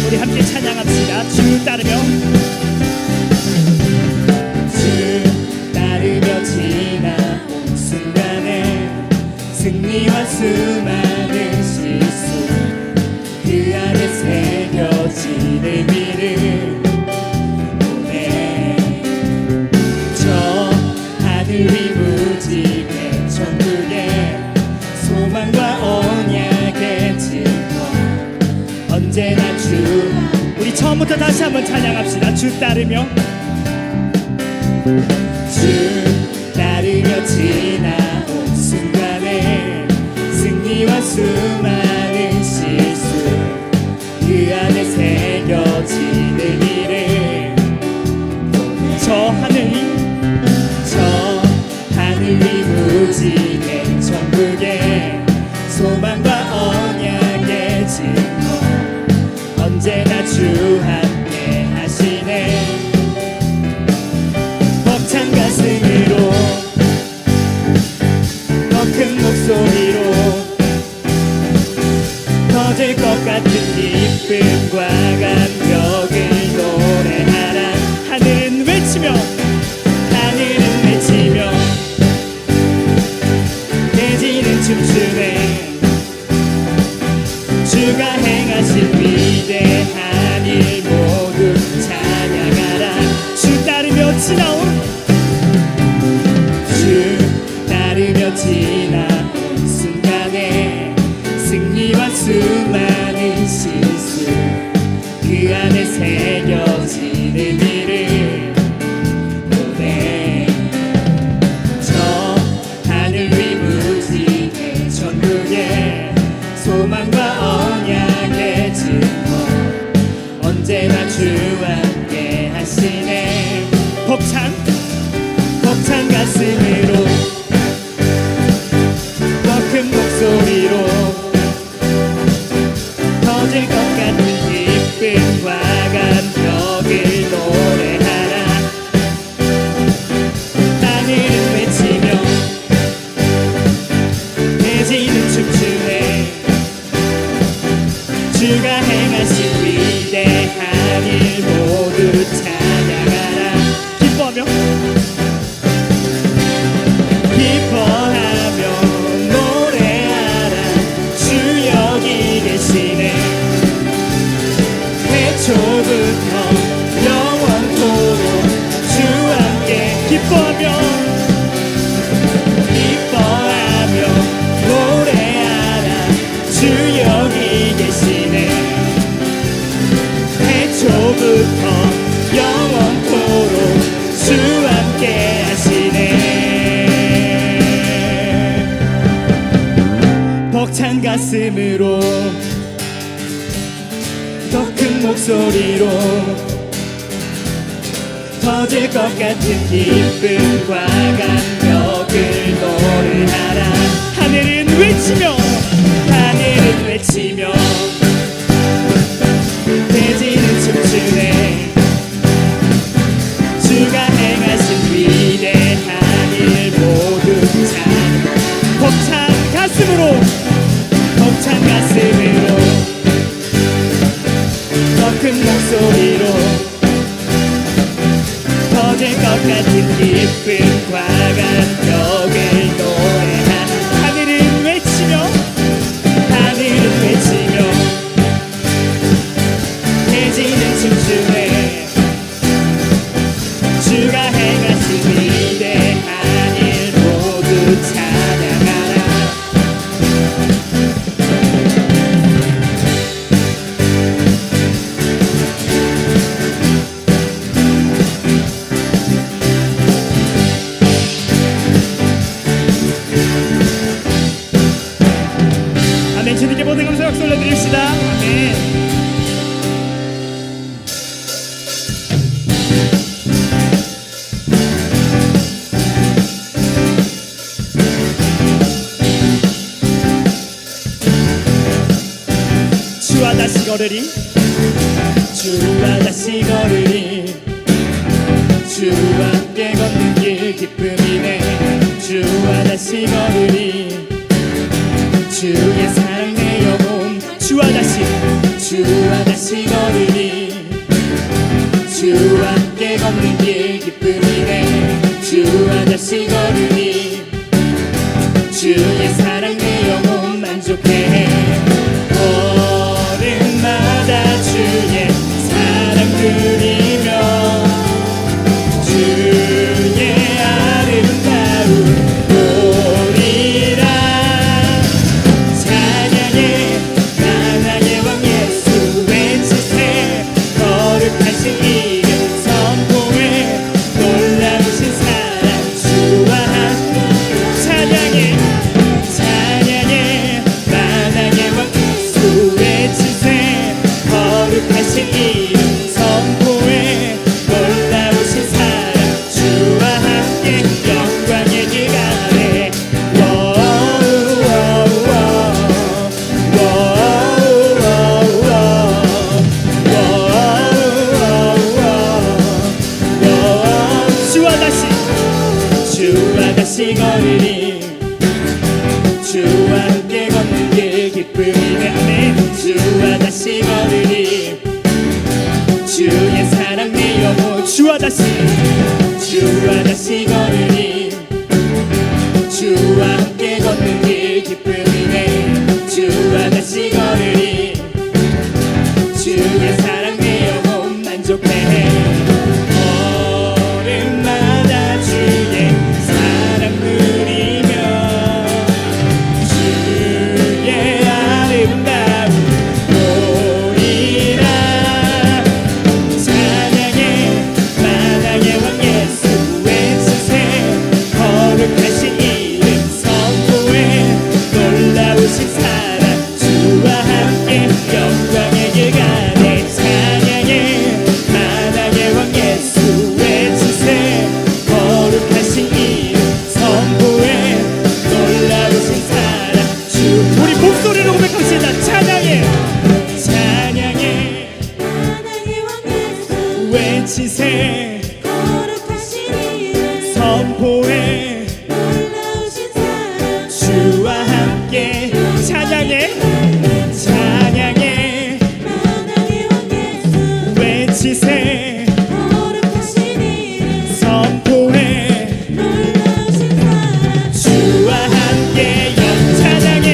우리 함께 찬양합시다. 주 따르며 지나온 순간에 승리와 수많은 실수 그 안에 새겨진 의미를 보내 저 하늘 위 무지개 천국에 소망과 언약의 증거 언제나 주. 우리 처음부터 다시 한번 찬양합시다. 주 따르며 주 따르며 지나온 순간에 승리와 수많은 실수 그 안에 새겨진 의미를 저 하늘 위 무지개 천국에 소망과 언약의 증거 언제나 주 함께 하시네. 벅찬 가슴으로 더 큰 목소리로 터질 것 같은 기쁨과 감격을 노래하라. 하늘은 외치며 대지는 춤추네. 주가 행하신 위대한 일 모두 찬양하라. 주 따르며 지나온 순간에 승리와 수많은 실수 그 안에 새겨진 의미를 보내 저 하늘 위 무지개 천국에 소망과 언약의 증거 언제나 주와 함께 하시네. 벅찬 가슴으로 더 큰 목소리로 터질 것 같은 기쁨과 감격을 노래하라. 하늘은 외치며 대지는 춤추네. 주가 행하신 위대한 일 모두 찬양하라. 기뻐하며 노래하라. 주 여기 계시네. 태초부터 영원토록 주 함께 기뻐하며 노래하라. 주 여기 계시네. 태초부터 영원토록 주 함께 하시네. 벅찬 가슴으로 더 큰 목소리로 터질 것 같은 기쁨과 감격을 노래하라. 하늘은 외치며 대지는 춤추네. 주가 행하신 위대한 일 모두 찬양. 벅찬 가슴으로 더 큰 목소리로 터질 것 같은 기쁨과 감격을 노래하라. 하늘은 외치며 대지는 춤추네. 주가 행하신 위대한 일 모두 찬양하라. 걸으리 주와 다시 걸으리 주와 함께 걷는 길 기쁨이네 주와 다시 걸으리 주의 사랑 내 영혼 주와 다시 걸으리 주와 함께 걷는 길 기쁨이네 주와 다시 걸으리 주의 사랑 내 영혼 만족해 걸음마다 주의 사랑 누리며 주의 아름다운 보리라 찬양해 만왕의 왕 예수 외치세 거룩하신 이름 선포해 놀라우신 사랑 주와 함께 찬양해 만왕의 왕 예수 외치세 거룩하신 이름 선포해 놀라우신 사랑 주와 함께 영광의 길 가네 주와 다시 걸으리 주와 함께 걷는 길 기쁨이네 아멘 주와 다시 걸으리 주의 사랑 내 영혼 주와 다시 걸으리 주와 함께 걷는 길 기쁨이네 주와 다시 걸으리 주의 사랑 내 영혼 만족해 걸음마다 주의 사랑 누리며 주의 아름다운 보리라 찬양해 만왕의 왕 예수 외치세 거룩하신 이름 선포해 놀라우신 사랑 주와 함께 영광의 길 가네 찬양해 만왕의 왕 예수 외치세 거룩하신 이름 선포해 놀라우신 사랑 주 우리 목소리로 고백합시다 찬양해 만왕의 왕 예수 외치세 거룩하신 이름 선포해 놀라우신 사랑 주와 함께 찬양해 만왕의 왕 예수 외치세 거룩하신 이름 선포해 놀라우신 사랑 주와 함께 찬양해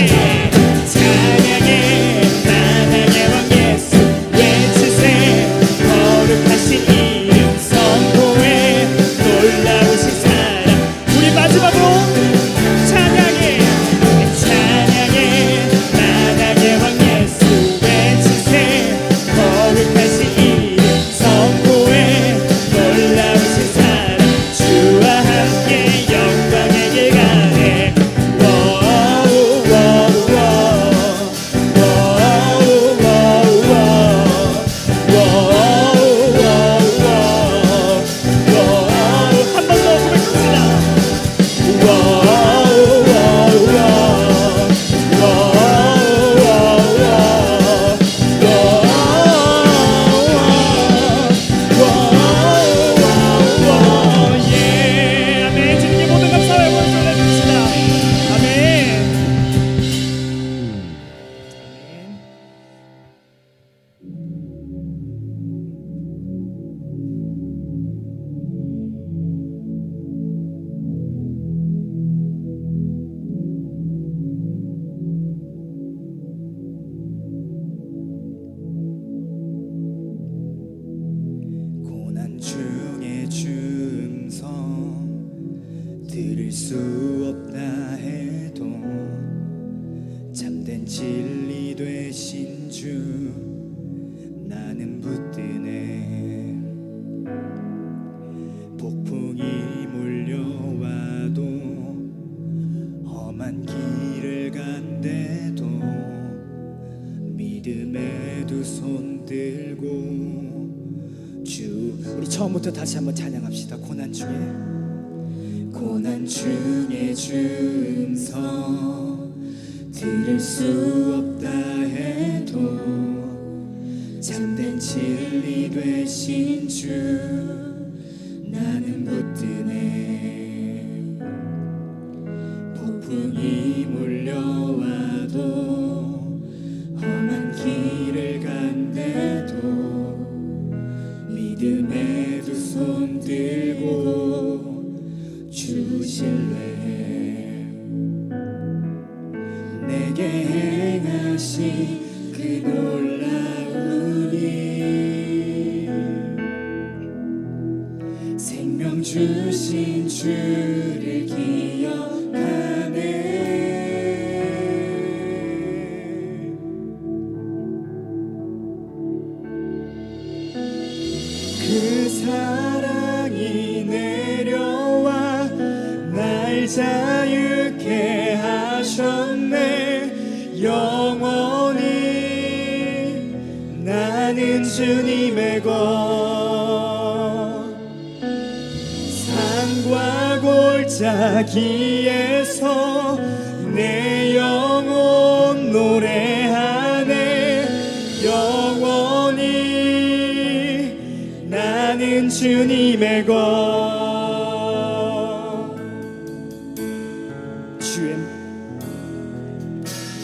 만왕의 왕 예수 외치세 거룩하신 이름 선포해 놀라우신 사랑 우리 마지막으로 찬양해 만왕의 왕 예수 외치세 거룩하신 이름 선포해 놀라우신 사랑 주와 함께 영광의 길 가네 한 번 더 고백합시다 예, 아멘. 주님께 모든 감사와 영광을 돌려드립시다. 아멘. 아멘. 고난 중에 주음성 들을 수 없다 해도 참된 진리 되신 주 나는 붙드네 폭풍이 몰려와도 험한 길을 간대도 믿음의 두 손 들고 주 우리 처음부터 다시 한번 찬양합시다. 고난 중에 주음성 들을 수 없다 해도 참된 진리 되신 주 나는 붙드네. 폭풍이 몰려와도 험한 길을 간대도 믿음의 두 손 들고 주실래. 내게 행하신 그 놀라운 일 생명 주신 주를 기억하네. 그 사랑이 내려와 날 자유케 하셨네. 영원히 나는 주님의 것. 산과 골짜기에서 내 영혼 노래하네. 영원히 나는 주님의 것.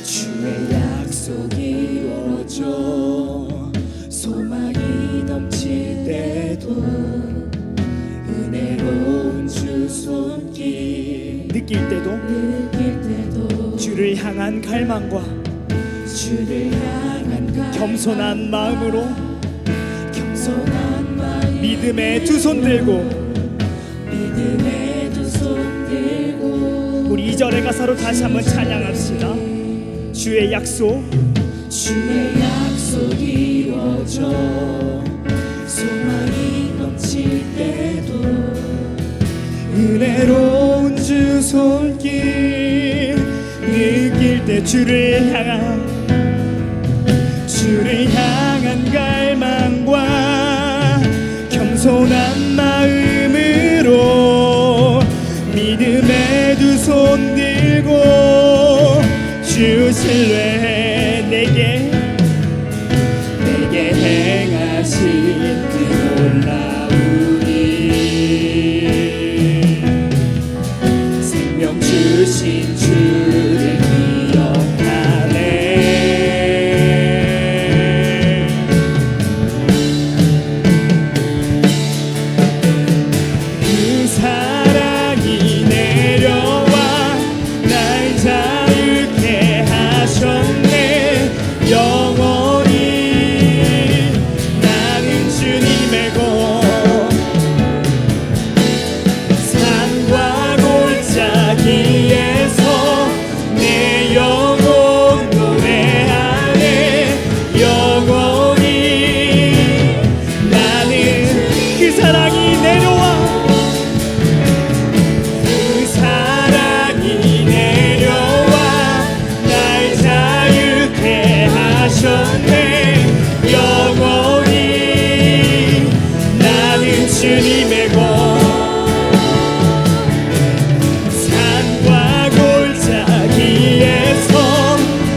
주의 약속이 이루어져 소망이 넘칠 때도 은혜로운 주 손길 느낄 때도 주를 향한 갈망과 겸손한 마음으로 믿음의 두 손 들고 우리 2절의 가사로 다시 한번 찬양합시다. 주의 약속이 이루어져 소망이 넘칠 때도 은혜로운 주 손길 느낄 때 주를 향한 갈망과 겸손한 마음으로 믿음의 두 손 들고 주실래. 내게 행하신 그 놀라운 일 생명 주신 주를 기억하네. 그 사랑이 내려와 날 자유케 하셨네. 영원히 나는 주님의 것. 산과 골짜기에서 내 영혼 노래하네. 영원히 나는 그 사랑이 내려와 날 자유케 하셨네. 영원히 나는 주님의 것. 산과 골짜기에서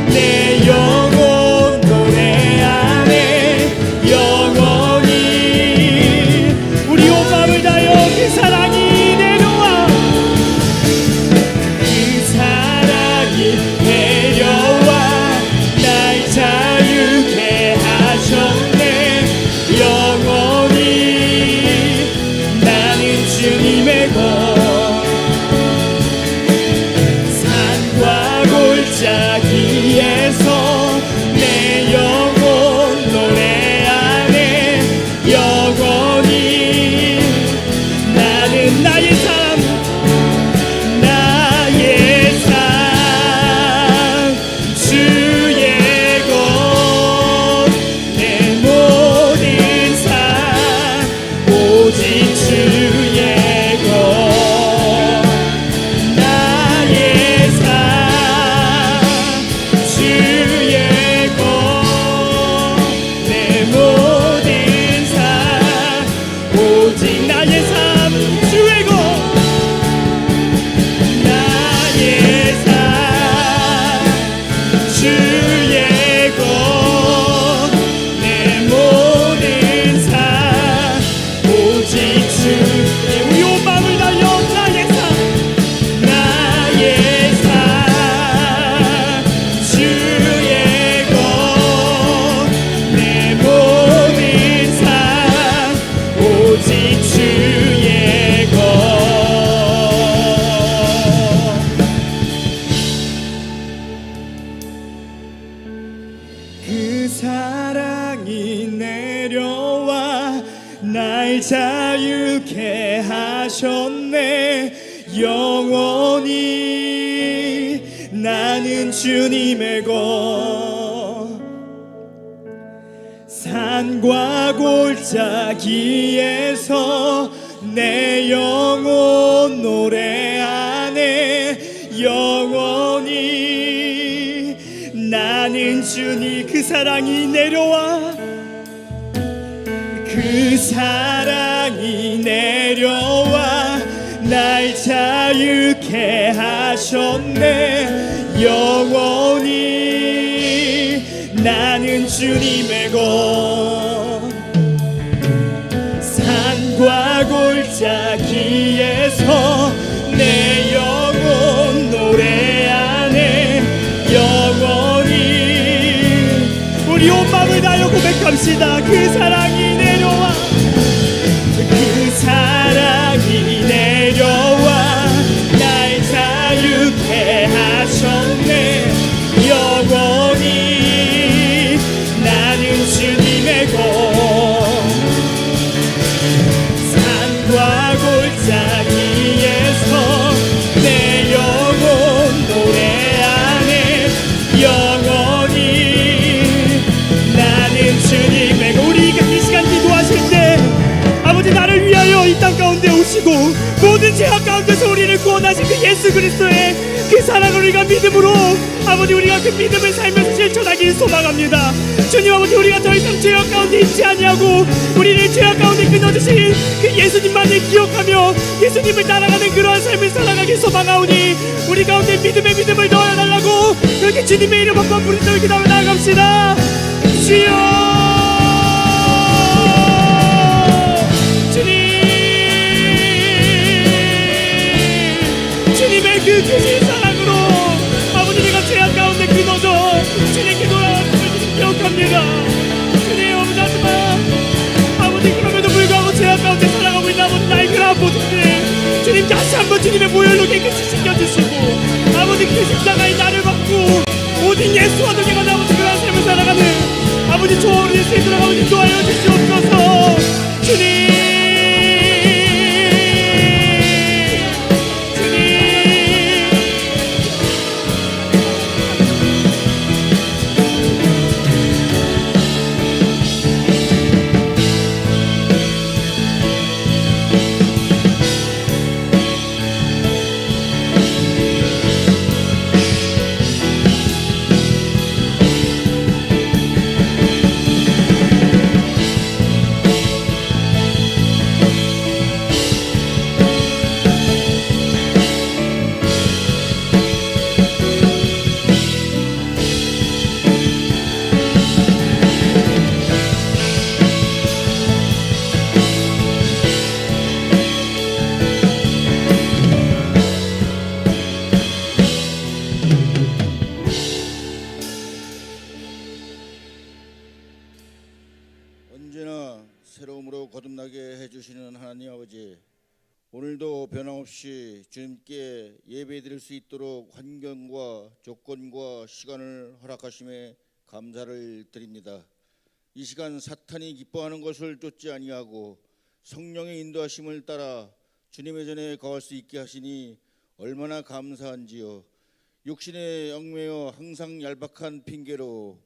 내 영혼 노래하네. 영원히 우리 온 마음을 다해 자유케 하셨네. 영원히 나는 주님의 것. 산과 골짜기에서 내 영혼 노래하네. 영원히 나는 주님. 그 사랑이 내려와, 그 사랑이 내려와 날 자유케 하셨네. 영원히 나는 주님의 것. 산과 골짜기에서 내 영혼 노래하네. 영원히 우리 온 마음을 다하여 고백합시다. 그 사랑이 내려와, 그 사랑이 내려와 날 자유케 하셨네. 영원히 나는 주님의 것. 산과 골짜기에서 내 영혼 노래하네. 영원히 나는 주님의 것. 우리가 이 시간 기도하실 때 아버지, 나를 위하여 이 땅 가운데 오시고 모든 죄악 가운데서 우리를 구원하신 그 예수 그리스도의 그 사랑을 우리가 믿음으로 아버지, 우리가 그 믿음을 살면서 실천하기를 소망합니다. 주님 아버지, 우리가 더 이상 죄악 가운데 있지 아니하고 우리를 죄악 가운데 끊어주신 그 예수님만을 기억하며 예수님을 따라가는 그러한 삶을 살아가길 소망하오니 우리 가운데 믿음을 넣어달라고 그렇게 주님의 이름 한번 부르짖어 기도하며 나아갑시다. 주여, 주님의 그 크신 사랑으로 아버지, 내가 죄악 가운데 끊어져 주님께 돌아가는 것을 기억합니다. 주님 아버지, 하지만 아버지, 그럼에도 불구하고 죄악 가운데 살아가고 있는 아버지, 나의 그러한 모습들 주님 다시 한번 주님의 모혈로 깨끗이 씻겨주시고 아버지, 그 십자가의 나를 받고 오직 예수와 동행하는 아버지, 그러한 삶을 살아가는 아버지, 좋은 수 있도록 아버지 도와여 주시옵소서. 주님, 언제나 새로움으로 거듭나게 해주시는 하나님 아버지, 오늘도 변함없이 주님께 예배드릴 수 있도록 환경과 조건과 시간을 허락하심에 감사를 드립니다. 이 시간 사탄이 기뻐하는 것을 쫓지 아니하고 성령의 인도하심을 따라 주님의 전에 거할 수 있게 하시니 얼마나 감사한지요. 육신에 얽매여 항상 얄팍한 핑계로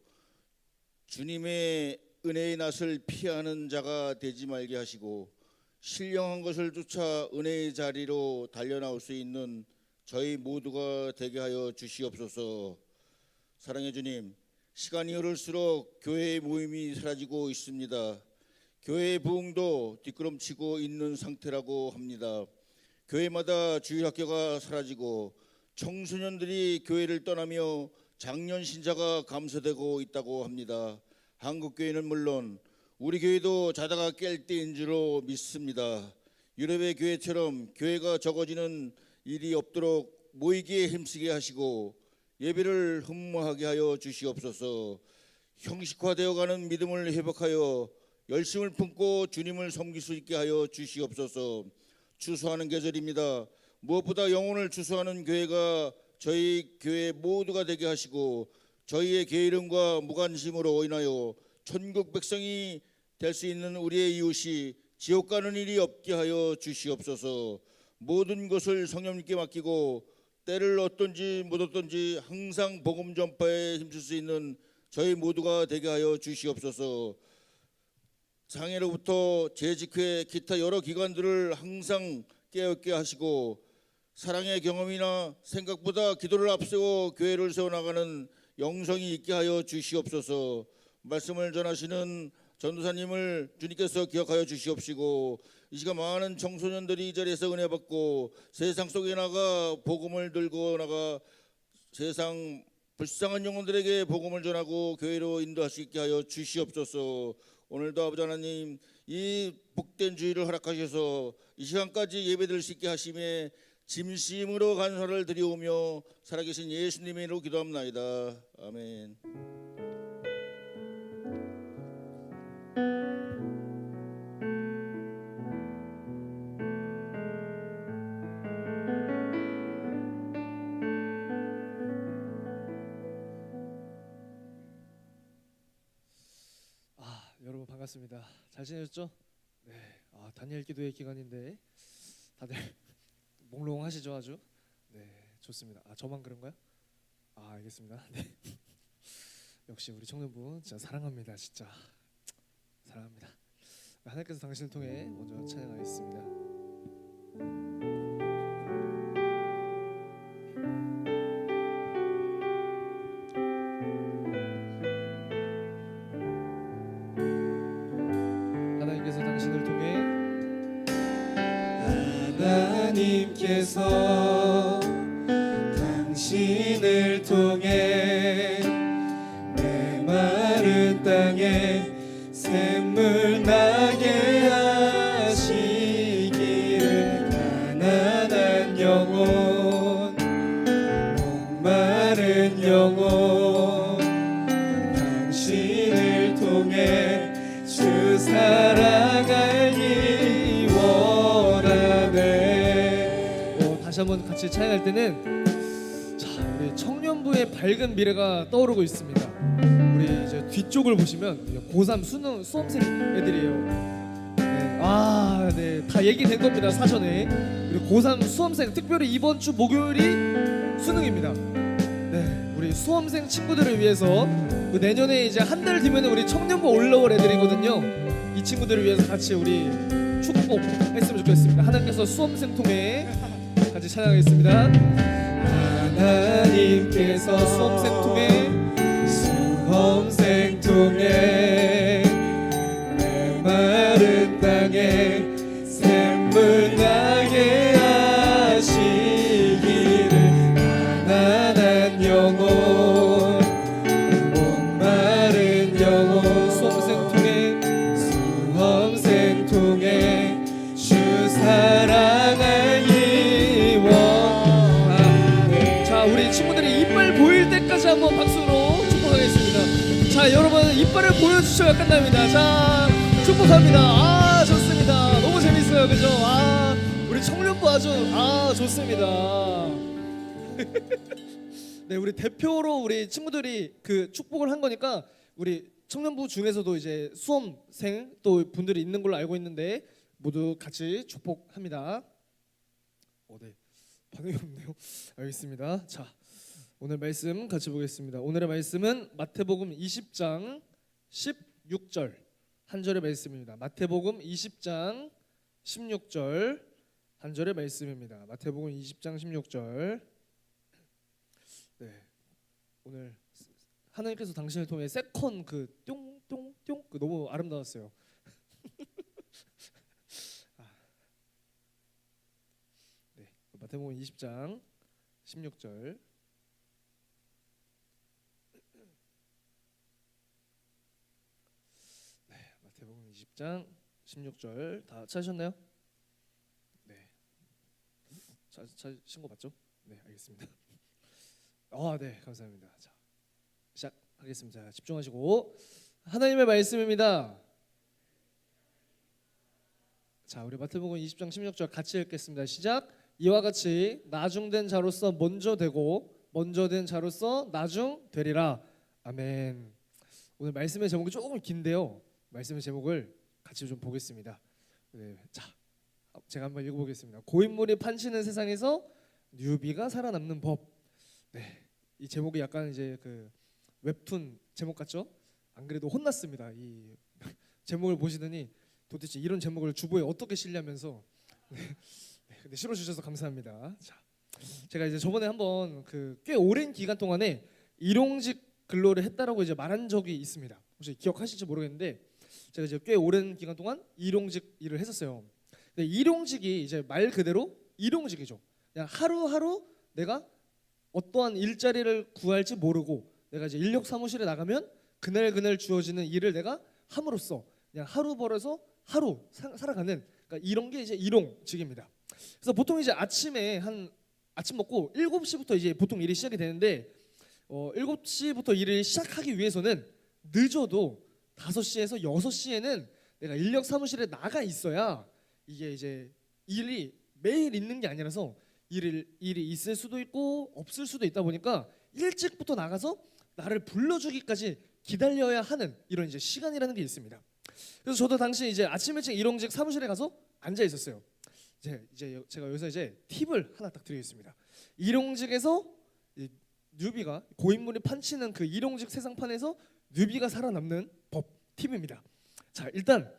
주님의 은혜의 낯을 피하는 자가 되지 말게 하시고 신령한 것을 쫓아 은혜의 자리로 달려나올 수 있는 저희 모두가 되게 하여 주시옵소서. 사랑의 주님, 시간이 흐를수록 교회의 모임이 사라지고 있습니다. 교회의 부흥도 뒷걸음치고 있는 상태라고 합니다. 교회마다 주일학교가 사라지고 청소년들이 교회를 떠나며 장년 신자가 감소되고 있다고 합니다. 한국교회는 물론 우리 교회도 자다가 깰 때인 줄로 믿습니다. 유럽의 교회처럼 교회가 적어지는 일이 없도록 모이기에 힘쓰게 하시고 예배를 흠모하게 하여 주시옵소서. 형식화되어가는 믿음을 회복하여 열심을 품고 주님을 섬길 수 있게 하여 주시옵소서. 추수하는 계절입니다. 무엇보다 영혼을 추수하는 교회가 저희 교회 모두가 되게 하시고 저희의 게으름과 무관심으로 인하여 천국 백성이 될 수 있는 우리의 이웃이 지옥 가는 일이 없게 하여 주시옵소서. 모든 것을 성령님께 맡기고 때를 얻든지 못 얻든지 항상 복음 전파에 힘쓸 수 있는 저희 모두가 되게 하여 주시옵소서. 장애로부터 재직회 기타 여러 기관들을 항상 깨닫게 하시고 사랑의 경험이나 생각보다 기도를 앞세워 교회를 세워나가는 영성이 있게 하여 주시옵소서. 말씀을 전하시는 전도사님을 주님께서 기억하여 주시옵시고 이 시간 많은 청소년들이 이 자리에서 은혜 받고 세상 속에 나가 복음을 들고 나가 세상 불쌍한 영혼들에게 복음을 전하고 교회로 인도할 수 있게 하여 주시옵소서. 오늘도 아버지 하나님 이 복된 주일을 허락하셔서 이 시간까지 예배드릴 수 있게 하심에 진심으로 감사를 드리오며 살아계신 예수님의 이름으로 기도합나이다. 아멘. 여러분 반갑습니다. 잘 지내셨죠? 네. 다니엘 기도의 기간인데 다들 몽롱하시죠 아주? 네, 좋습니다. 저만 그런가요? 알겠습니다. 네. 역시 우리 청년부 진짜 사랑합니다. 진짜 사랑합니다. 하나님께서 당신을 통해 먼저 찬양하겠습니다. 하나님께서 당신을 통해 하나님께서 당신을 통해 메마른 땅에 샘물 나게 하시기를 가난한 영혼 목마른 영혼 당신을 통해 주 사랑 알기 원하네. 다시 한번 같이 찬양할 때는 자, 우리 청년부의 밝은 미래가 떠오르고 있습니다. 우리 이제 뒤쪽을 보시면 고3 수험생 애들이에요. 네. 네, 다 얘기된 겁니다 사전에. 그리고 고3 수험생 특별히 이번 주 목요일이 수능입니다. 네, 우리 수험생 친구들을 위해서 내년에 이제 한 달 뒤면 우리 청년부 올라올 애들이거든요. 이 친구들을 위해서 같이 우리 축복했으면 좋겠습니다. 하나님께서 수험생 통해 같이 찬양하겠습니다. 하나님께서 수험생 통해 수험생 통해 메마른 땅에 샘물 나게 하시기를 가난한 영혼 목마른 영혼 수험생 통해 주 사랑 알기 원하네. 자, 우리 친구들이 이빨 보일 때까지 한번 박수로 축복하겠습니다. 자, 여러분 이빨을 보여주셔야 끝납니다. 자, 축복합니다. 좋습니다. 너무 재밌어요, 그죠? 우리 청년부 아주 좋습니다. 네, 우리 대표로 우리 친구들이 그 축복을 한 거니까 우리 청년부 중에서도 이제 수험생 또 분들이 있는 걸로 알고 있는데 모두 같이 축복합니다. 네, 반응이 없네요. 알겠습니다. 자, 오늘 말씀 같이 보겠습니다. 오늘의 말씀은 마태복음 20장 16절 한 절의 말씀입니다. 마태복음 20장 16절 한 절의 말씀입니다. 마태복음 20장 16절. 네, 오늘 하나님께서 당신을 통해 세컨 그 뿅뿅뿅 그 너무 아름다웠어요. 네, 마태복음 20장 16절. 네, 마태복음 20장 16절 다 찾으셨나요? 네, 찾으신 거 맞죠? 네, 알겠습니다. 네, 감사합니다. 자, 시작하겠습니다. 자, 집중하시고 하나님의 말씀입니다. 자, 우리 마태복음 20장 16절 같이 읽겠습니다. 시작. 이와 같이 나중된 자로서 먼저 되고 먼저 된 자로서 나중 되리라. 아멘. 오늘 말씀의 제목이 조금 긴데요. 말씀의 제목을 같이 좀 보겠습니다. 네, 자, 제가 한번 읽어보겠습니다. 고인물이 판치는 세상에서 뉴비가 살아남는 법. 네, 이 제목이 약간 이제 그 웹툰 제목 같죠? 안 그래도 혼났습니다. 이 제목을 보시더니 도대체 이런 제목을 주보에 어떻게 실냐면서 근데 실어주셔서 감사합니다. 자, 제가 이제 저번에 한번 그 꽤 오랜 기간 동안에 일용직 근로를 했다라고 이제 말한 적이 있습니다. 혹시 기억하실지 모르겠는데 제가 이제 꽤 오랜 기간 동안 일용직 일을 했었어요. 근데 일용직이 이제 말 그대로 일용직이죠. 그냥 하루하루 내가 어떠한 일자리를 구할지 모르고 내가 이제 인력 사무실에 나가면 그날 주어지는 일을 내가 함으로써 그냥 하루 벌어서 하루 살아가는 그러니까 이런 게 이제 일용직입니다. 그래서 보통 이제 아침에 한 아침 먹고 7시부터 이제 보통 일이 시작이 되는데 7시부터 일을 시작하기 위해서는 늦어도 5시에서 6시에는 내가 인력 사무실에 나가 있어야 이게 이제 일이 매일 있는 게 아니라서 일이 있을 수도 있고 없을 수도 있다 보니까 일찍부터 나가서 나를 불러주기까지 기다려야 하는 이런 이제 시간이라는 게 있습니다. 그래서 저도 당시 이제 아침 일찍 일용직 사무실에 가서 앉아 있었어요. 이제 제가 여기서 이제 팁을 하나 딱 드리겠습니다. 일용직에서 이 뉴비가 고인물이 판치는 그 일용직 세상판에서 뉴비가 살아남는 법 팁입니다. 자, 일단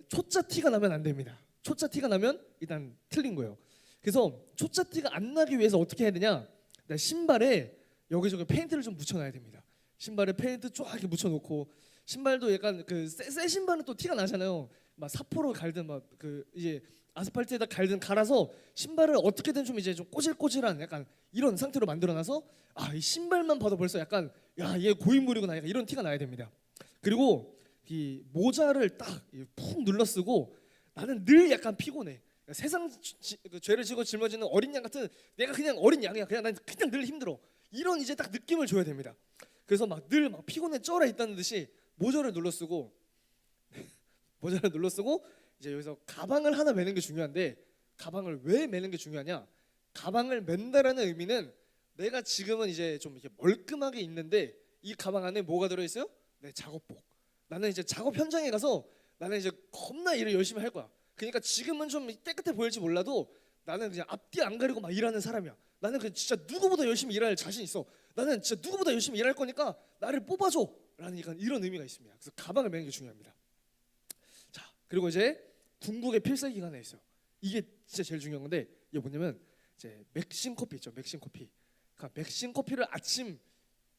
초짜 티가 나면 안 됩니다. 초짜 티가 나면 일단 틀린 거예요. 그래서 초짜 티가 안 나기 위해서 어떻게 해야 되냐? 일단 신발에 여기저기 페인트를 좀 묻혀놔야 됩니다. 신발에 페인트 쫙 이렇게 묻혀놓고 신발도 약간 그 새 신발은 또 티가 나잖아요. 막 사포로 갈든 막 그 이제 아스팔트에다 갈든 갈아서 신발을 어떻게든 좀 이제 좀 꼬질꼬질한 약간 이런 상태로 만들어놔서 아, 이 신발만 봐도 벌써 약간 야, 얘 고인물이구나 약간 이런 티가 나야 됩니다. 그리고 이 모자를 딱 푹 눌러 쓰고 나는 늘 약간 피곤해. 세상 그 죄를 지고 짊어지는 어린 양 같은 내가 그냥 어린 양이야. 난 그냥 늘 힘들어. 이런 이제 딱 느낌을 줘야 됩니다. 그래서 막 늘 막 피곤해 쩔어 있다는 듯이 모자를 눌러 쓰고 이제 여기서 가방을 하나 매는 게 중요한데 가방을 왜 매는 게 중요하냐? 가방을 맨다라는 의미는 내가 지금은 이제 좀 이렇게 멀끔하게 있는데 이 가방 안에 뭐가 들어 있어요? 내 작업복. 나는 이제 작업 현장에 가서 나는 이제 겁나 일을 열심히 할 거야. 그러니까 지금은 좀 깨끗해 보일지 몰라도 나는 그냥 앞뒤 안 가리고 막 일하는 사람이야. 나는 그 진짜 누구보다 열심히 일할 자신 있어. 나는 진짜 누구보다 열심히 일할 거니까 나를 뽑아줘라는 약간 이런 의미가 있습니다. 그래서 가방을 매는 게 중요합니다. 자, 그리고 이제 궁극의 필살기가 하나 있어요. 이게 진짜 제일 중요한 건데 이게 뭐냐면 이제 맥심 커피 있죠. 맥심 커피. 그러니까 맥심 커피를 아침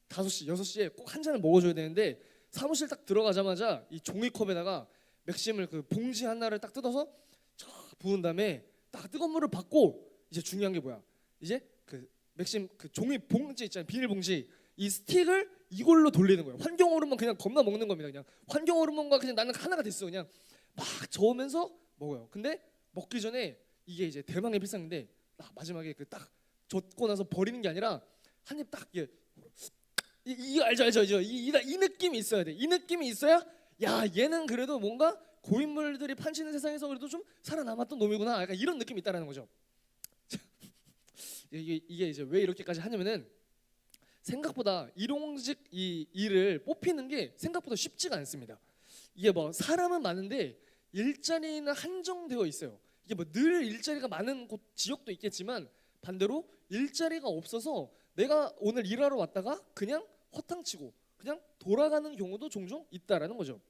5시, 6시에 꼭 한 잔을 먹어줘야 되는데 사무실 딱 들어가자마자 이 종이컵에다가 맥심을 그 봉지 하나를 딱 뜯어서 쫙 부은 다음에 딱 뜨거운 물을 받고 이제 중요한 게 뭐야? 이제 그 맥심 그 종이 봉지 있잖아요. 비닐 봉지 이 스틱을 이걸로 돌리는 거예요. 환경 호르몬 그냥 겁나 먹는 겁니다. 그냥 환경 호르몬과 그냥 나는 하나가 됐어. 그냥 막 저으면서 먹어요. 근데 먹기 전에 이게 이제 대망의 필살기인데 딱 마지막에 그 딱 젓고 나서 버리는 게 아니라 한 입 딱 이 알죠? 이 느낌이 있어야 돼. 이 느낌이 있어야 야, 얘는 그래도 뭔가 고인물들이 판치는 세상에서 그래도 좀 살아남았던 놈이구나. 약간 이런 느낌이 있다라는 거죠. 이게 이제 왜 이렇게까지 하냐면은 생각보다 일용직 이 일을 뽑히는 게 생각보다 쉽지가 않습니다. 이게 뭐 사람은 많은데 일자리는 한정되어 있어요. 이게 뭐 늘 일자리가 많은 곳 지역도 있겠지만 반대로 일자리가 없어서 내가 오늘 일하러 왔다가 그냥 허탕치고 그냥 돌아가는 경우도 종종 있다라는 거죠.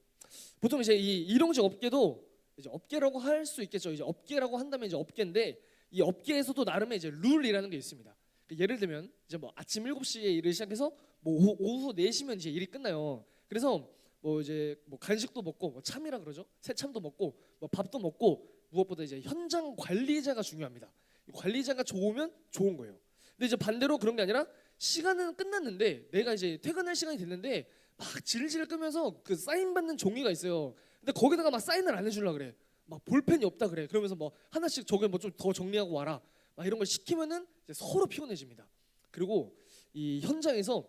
보통 이제 이 일용직 업계도 이제 업계라고 할 수 있겠죠. 이제 업계라고 한다면 이제 업계인데 이 업계에서도 나름의 이제 룰이라는 게 있습니다. 예를 들면 이제 뭐 아침 7시에 일을 시작해서 뭐 오후 4시면 이제 일이 끝나요. 그래서 뭐 이제 뭐 간식도 먹고 뭐 참이라 그러죠. 새참도 먹고 뭐 밥도 먹고 무엇보다 이제 현장 관리자가 중요합니다. 관리자가 좋으면 좋은 거예요. 근데 이제 반대로 그런 게 아니라 시간은 끝났는데 내가 이제 퇴근할 시간이 됐는데 막 질질 끄면서 그 사인 받는 종이가 있어요. 근데 거기다가 막 사인을 안 해주려 그래. 막 볼펜이 없다 그래. 그러면서 뭐 하나씩 저기 뭐 좀 더 정리하고 와라. 막 이런 걸 시키면은 이제 서로 피곤해집니다. 그리고 이 현장에서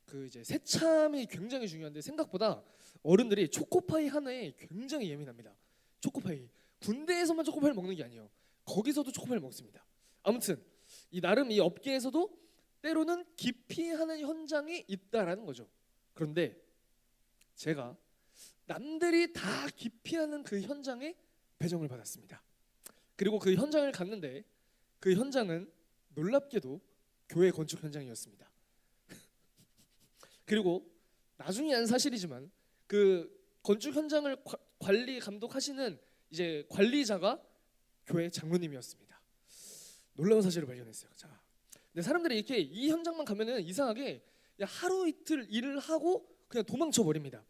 그 이제 새참이 굉장히 중요한데 생각보다 어른들이 초코파이 하나에 굉장히 예민합니다. 초코파이. 군대에서만 초코파이를 먹는 게 아니에요. 거기서도 초코파이를 먹습니다. 아무튼 이 나름 이 업계에서도 때로는 기피하는 현장이 있다라는 거죠. 그런데 제가 남들이 다 기피하는 그 현장에 배정을 받았습니다. 그리고 그 현장을 갔는데 그 현장은 놀랍게도 교회 건축 현장이었습니다. 그리고 나중에 한 사실이지만 그 건축 현장을 관리 감독하시는 이제 관리자가 교회 장로님이었습니다. 놀라운 사실을 발견했어요. 자, 근데 사람들이 이렇게 이 현장만 가면은 이상하게 그냥 하루 이틀 일을 하고 그냥 도망쳐 버립니다.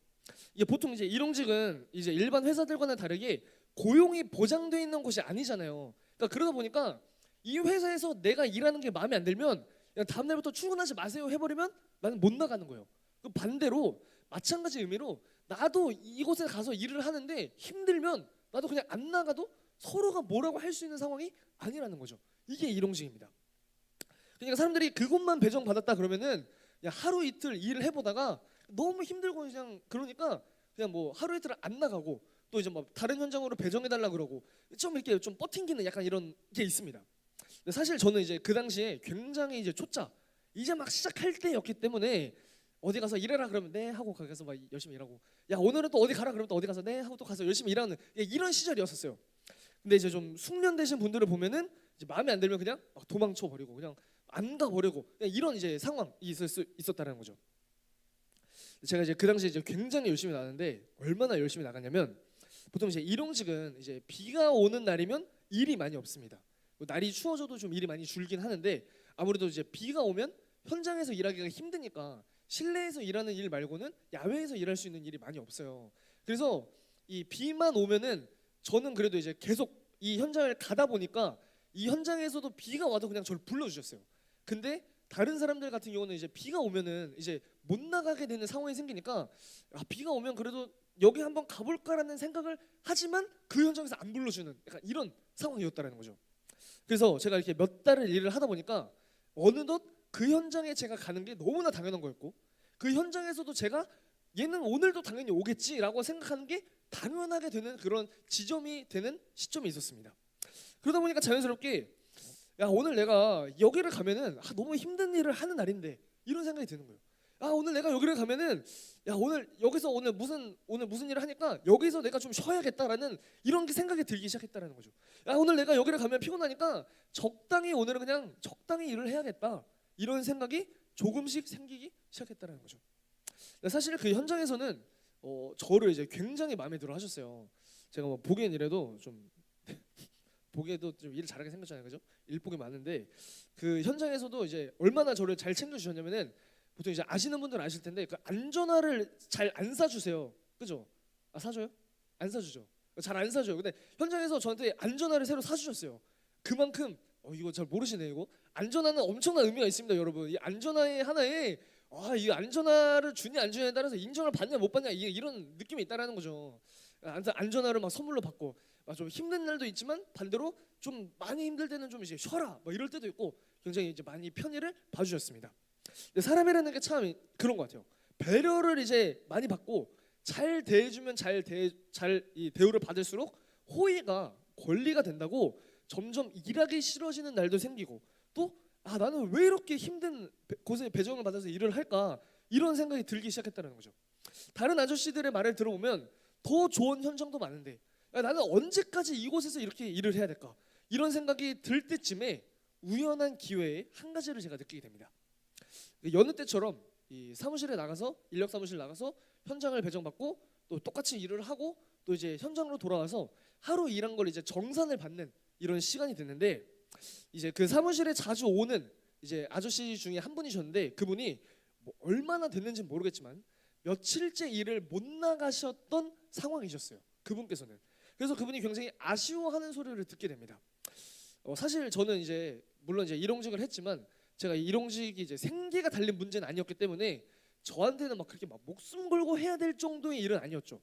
이게 보통 이제 일용직은 이제 일반 회사들과는 다르게 고용이 보장돼 있는 곳이 아니잖아요. 그러니까 그러다 보니까 이 회사에서 내가 일하는 게 마음에 안 들면 그냥 다음 날부터 출근하지 마세요 해버리면 나는 못 나가는 거예요. 그 반대로 마찬가지 의미로 나도 이곳에 가서 일을 하는데 힘들면 나도 그냥 안 나가도 서로가 뭐라고 할 수 있는 상황이 아니라는 거죠. 이게 일용직입니다. 그러니까 사람들이 그곳만 배정 받았다 그러면은 그냥 하루 이틀 일을 해보다가 너무 힘들고 그냥 그러니까 그냥 뭐 하루 이틀 안 나가고 또 이제 뭐 다른 현장으로 배정해달라 그러고 좀 이렇게 좀 버팅기는 약간 이런 게 있습니다. 근데 사실 저는 이제 그 당시에 굉장히 이제 초짜 이제 막 시작할 때였기 때문에 어디 가서 일해라 그러면 네 하고 가서 막 열심히 일하고 야 오늘은 또 어디 가라 그러면 또 어디 가서 네 하고 또 가서 열심히 일하는 이런 시절이었었어요. 근데 이제 좀 숙련되신 분들을 보면은 이제 마음에 안 들면 그냥 막 도망쳐 버리고 그냥 안 가버리고 이런 이제 상황이 있었다는 거죠. 제가 이제 그 당시에 이제 굉장히 열심히 나갔는데 얼마나 열심히 나갔냐면 보통 이제 일용직은 이제 비가 오는 날이면 일이 많이 없습니다. 뭐 날이 추워져도 좀 일이 많이 줄긴 하는데 아무래도 이제 비가 오면 현장에서 일하기가 힘드니까 실내에서 일하는 일 말고는 야외에서 일할 수 있는 일이 많이 없어요. 그래서 이 비만 오면은 저는 그래도 이제 계속 이 현장을 가다 보니까 이 현장에서도 비가 와도 그냥 저를 불러주셨어요. 근데 다른 사람들 같은 경우는 이제 비가 오면은 이제 못 나가게 되는 상황이 생기니까 비가 오면 그래도 여기 한번 가볼까라는 생각을 하지만 그 현장에서 안 불러주는 약간 이런 상황이었다라는 거죠. 그래서 제가 이렇게 몇 달을 일을 하다 보니까 어느덧 그 현장에 제가 가는 게 너무나 당연한 거였고 그 현장에서도 제가 얘는 오늘도 당연히 오겠지라고 생각하는 게 당연하게 되는 그런 지점이 되는 시점이 있었습니다. 그러다 보니까 자연스럽게 야 오늘 내가 여기를 가면은 너무 힘든 일을 하는 날인데 이런 생각이 드는 거예요. 오늘 내가 여기를 가면은 야 오늘 여기서 오늘 무슨 일을 하니까 여기서 내가 좀 쉬어야겠다라는 이런 게 생각이 들기 시작했다라는 거죠. 야 오늘 내가 여기를 가면 피곤하니까 적당히 오늘은 그냥 적당히 일을 해야겠다 이런 생각이 조금씩 생기기 시작했다라는 거죠. 사실 그 현장에서는 저를 이제 굉장히 마음에 들어 하셨어요. 제가 뭐 보기엔 이래도 좀 보기에도 좀 일을 잘하게 생겼잖아요, 그죠? 일복이 많은데 그 현장에서도 이제 얼마나 저를 잘 챙겨주셨냐면은 보통 이제 아시는 분들은 아실 텐데 그 안전화를 잘 안 사주세요, 그죠? 사줘요? 안 사주죠. 잘 안 사줘요. 근데 현장에서 저한테 안전화를 새로 사주셨어요. 그만큼 이거 잘 모르시네 이거 안전화는 엄청난 의미가 있습니다, 여러분. 이 안전화의 하나에 이 안전화를 주냐 안 주냐에 따라서 인정을 받냐 못 받냐 이런 느낌이 있다라는 거죠. 안전화를 막 선물로 받고 좀 힘든 날도 있지만 반대로 좀 많이 힘들 때는 좀 이제 쉬어라 뭐 이럴 때도 있고 굉장히 이제 많이 편의를 봐주셨습니다. 근데 사람이라는 게 참 그런 것 같아요. 배려를 이제 많이 받고 잘 대해주면 이 대우를 받을수록 호의가 권리가 된다고 점점 일하기 싫어지는 날도 생기고 또 나는 왜 이렇게 힘든 곳에 배정을 받아서 일을 할까 이런 생각이 들기 시작했다는 거죠. 다른 아저씨들의 말을 들어보면 더 좋은 현장도 많은데 나는 언제까지 이곳에서 이렇게 일을 해야 될까 이런 생각이 들 때쯤에 우연한 기회에 한 가지를 제가 느끼게 됩니다. 여느 때처럼 이 사무실에 나가서 인력 사무실 나가서 현장을 배정받고 또 똑같이 일을 하고 또 이제 현장으로 돌아와서 하루 일한 걸 이제 정산을 받는 이런 시간이 됐는데 이제 그 사무실에 자주 오는 이제 아저씨 중에 한 분이셨는데 그분이 뭐 얼마나 됐는지 모르겠지만 며칠째 일을 못 나가셨던 상황이셨어요. 그분께서는. 그래서 그분이 굉장히 아쉬워하는 소리를 듣게 됩니다. 사실 저는 이제 물론 이제 일용직을 했지만 제가 일용직이 이제 생계가 달린 문제는 아니었기 때문에 저한테는 막 그렇게 막 목숨 걸고 해야 될 정도의 일은 아니었죠.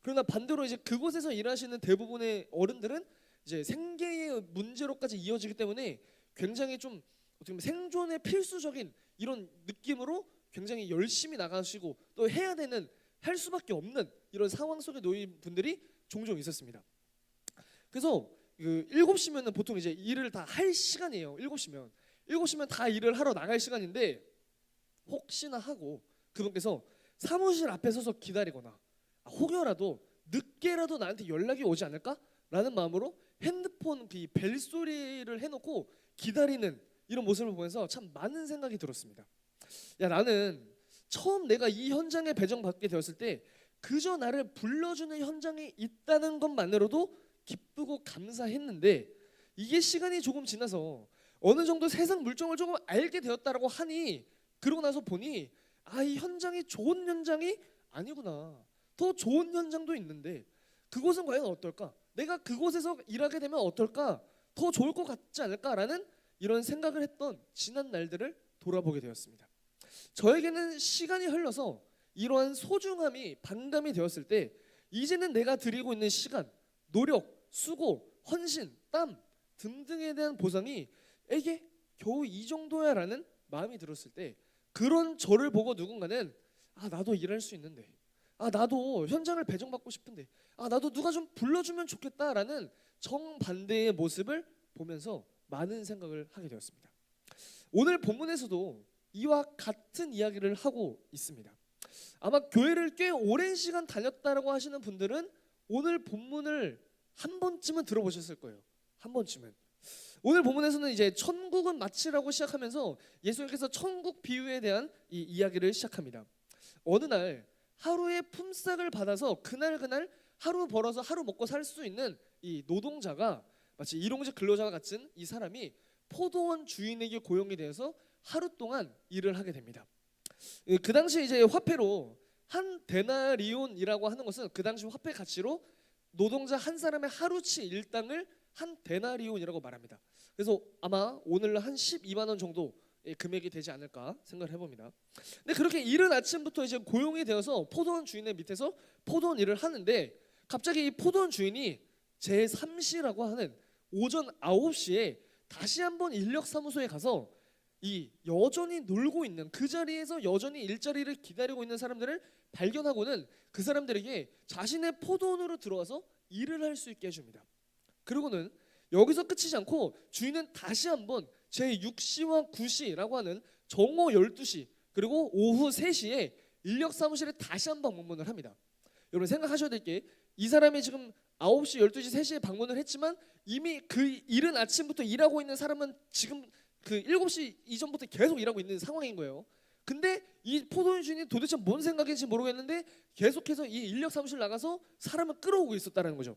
그러나 반대로 이제 그곳에서 일하시는 대부분의 어른들은 이제 생계의 문제로까지 이어지기 때문에 굉장히 좀 어떻게 보면 생존의 필수적인 이런 느낌으로 굉장히 열심히 나가시고 또 해야 되는 할 수밖에 없는 이런 상황 속에 놓인 분들이 종종 있었습니다. 그래서 그 7시면은 보통 이제 일을 다 할 시간이에요. 7시면 다 일을 하러 나갈 시간인데 혹시나 하고 그분께서 사무실 앞에 서서 기다리거나 혹여라도 늦게라도 나한테 연락이 오지 않을까라는 마음으로 핸드폰 그 벨소리를 해놓고 기다리는 이런 모습을 보면서 참 많은 생각이 들었습니다. 야, 나는 처음 내가 이 현장에 배정받게 되었을 때 그저 나를 불러주는 현장에 있다는 것만으로도 기쁘고 감사했는데, 이게 시간이 조금 지나서 어느 정도 세상 물정을 조금 알게 되었다라고 하니, 그러고 나서 보니 이 현장이 좋은 현장이 아니구나. 더 좋은 현장도 있는데 그곳은 과연 어떨까? 내가 그곳에서 일하게 되면 어떨까? 더 좋을 것 같지 않을까라는 이런 생각을 했던 지난 날들을 돌아보게 되었습니다. 저에게는 시간이 흘러서 이러한 소중함이 반감이 되었을 때, 이제는 내가 드리고 있는 시간, 노력, 수고, 헌신, 땀 등등에 대한 보상이 에게 겨우 이 정도야라는 마음이 들었을 때, 그런 저를 보고 누군가는 나도 일할 수 있는데, 나도 현장을 배정받고 싶은데, 나도 누가 좀 불러주면 좋겠다라는 정반대의 모습을 보면서 많은 생각을 하게 되었습니다. 오늘 본문에서도 이와 같은 이야기를 하고 있습니다. 아마 교회를 꽤 오랜 시간 다녔다라고 하시는 분들은 오늘 본문을 한 번쯤은 들어보셨을 거예요. 한 번쯤은. 오늘 본문에서는 이제 천국은 마치라고 시작하면서 예수님께서 천국 비유에 대한 이 이야기를 시작합니다. 어느 날 하루의 품삯을 받아서 그날 하루 벌어서 하루 먹고 살 수 있는 이 노동자가, 마치 일용직 근로자와 같은 이 사람이 포도원 주인에게 고용이 되어서 하루 동안 일을 하게 됩니다. 그 당시 이제 화폐로 한 데나리온이라고 하는 것은 그 당시 화폐 가치로 노동자 한 사람의 하루치 일당을 한 데나리온이라고 말합니다. 그래서 아마 오늘 한 12만 원 정도 금액이 되지 않을까 생각을 해봅니다. 근데 그렇게 이른 아침부터 이제 고용이 되어서 포도원 주인의 밑에서 포도원 일을 하는데, 갑자기 이 포도원 주인이 제3시라고 하는 오전 9시에 다시 한번 인력사무소에 가서 이 여전히 놀고 있는, 그 자리에서 여전히 일자리를 기다리고 있는 사람들을 발견하고는 그 사람들에게 자신의 포도원으로 들어와서 일을 할 수 있게 해줍니다. 그리고는 여기서 끝이지 않고 주인은 다시 한번 제6시와 9시라고 하는 정오 12시 그리고 오후 3시에 인력사무실에 다시 한번 방문을 합니다. 여러분 생각하셔야 될 게, 이 사람이 지금 9시, 12시, 3시에 방문을 했지만 이미 그 이른 아침부터 일하고 있는 사람은 지금 그 7시 이전부터 계속 일하고 있는 상황인 거예요. 근데 이 포도원 주인이 도대체 뭔 생각인지 모르겠는데 계속해서 이 인력사무실 나가서 사람을 끌어오고 있었다는 거죠.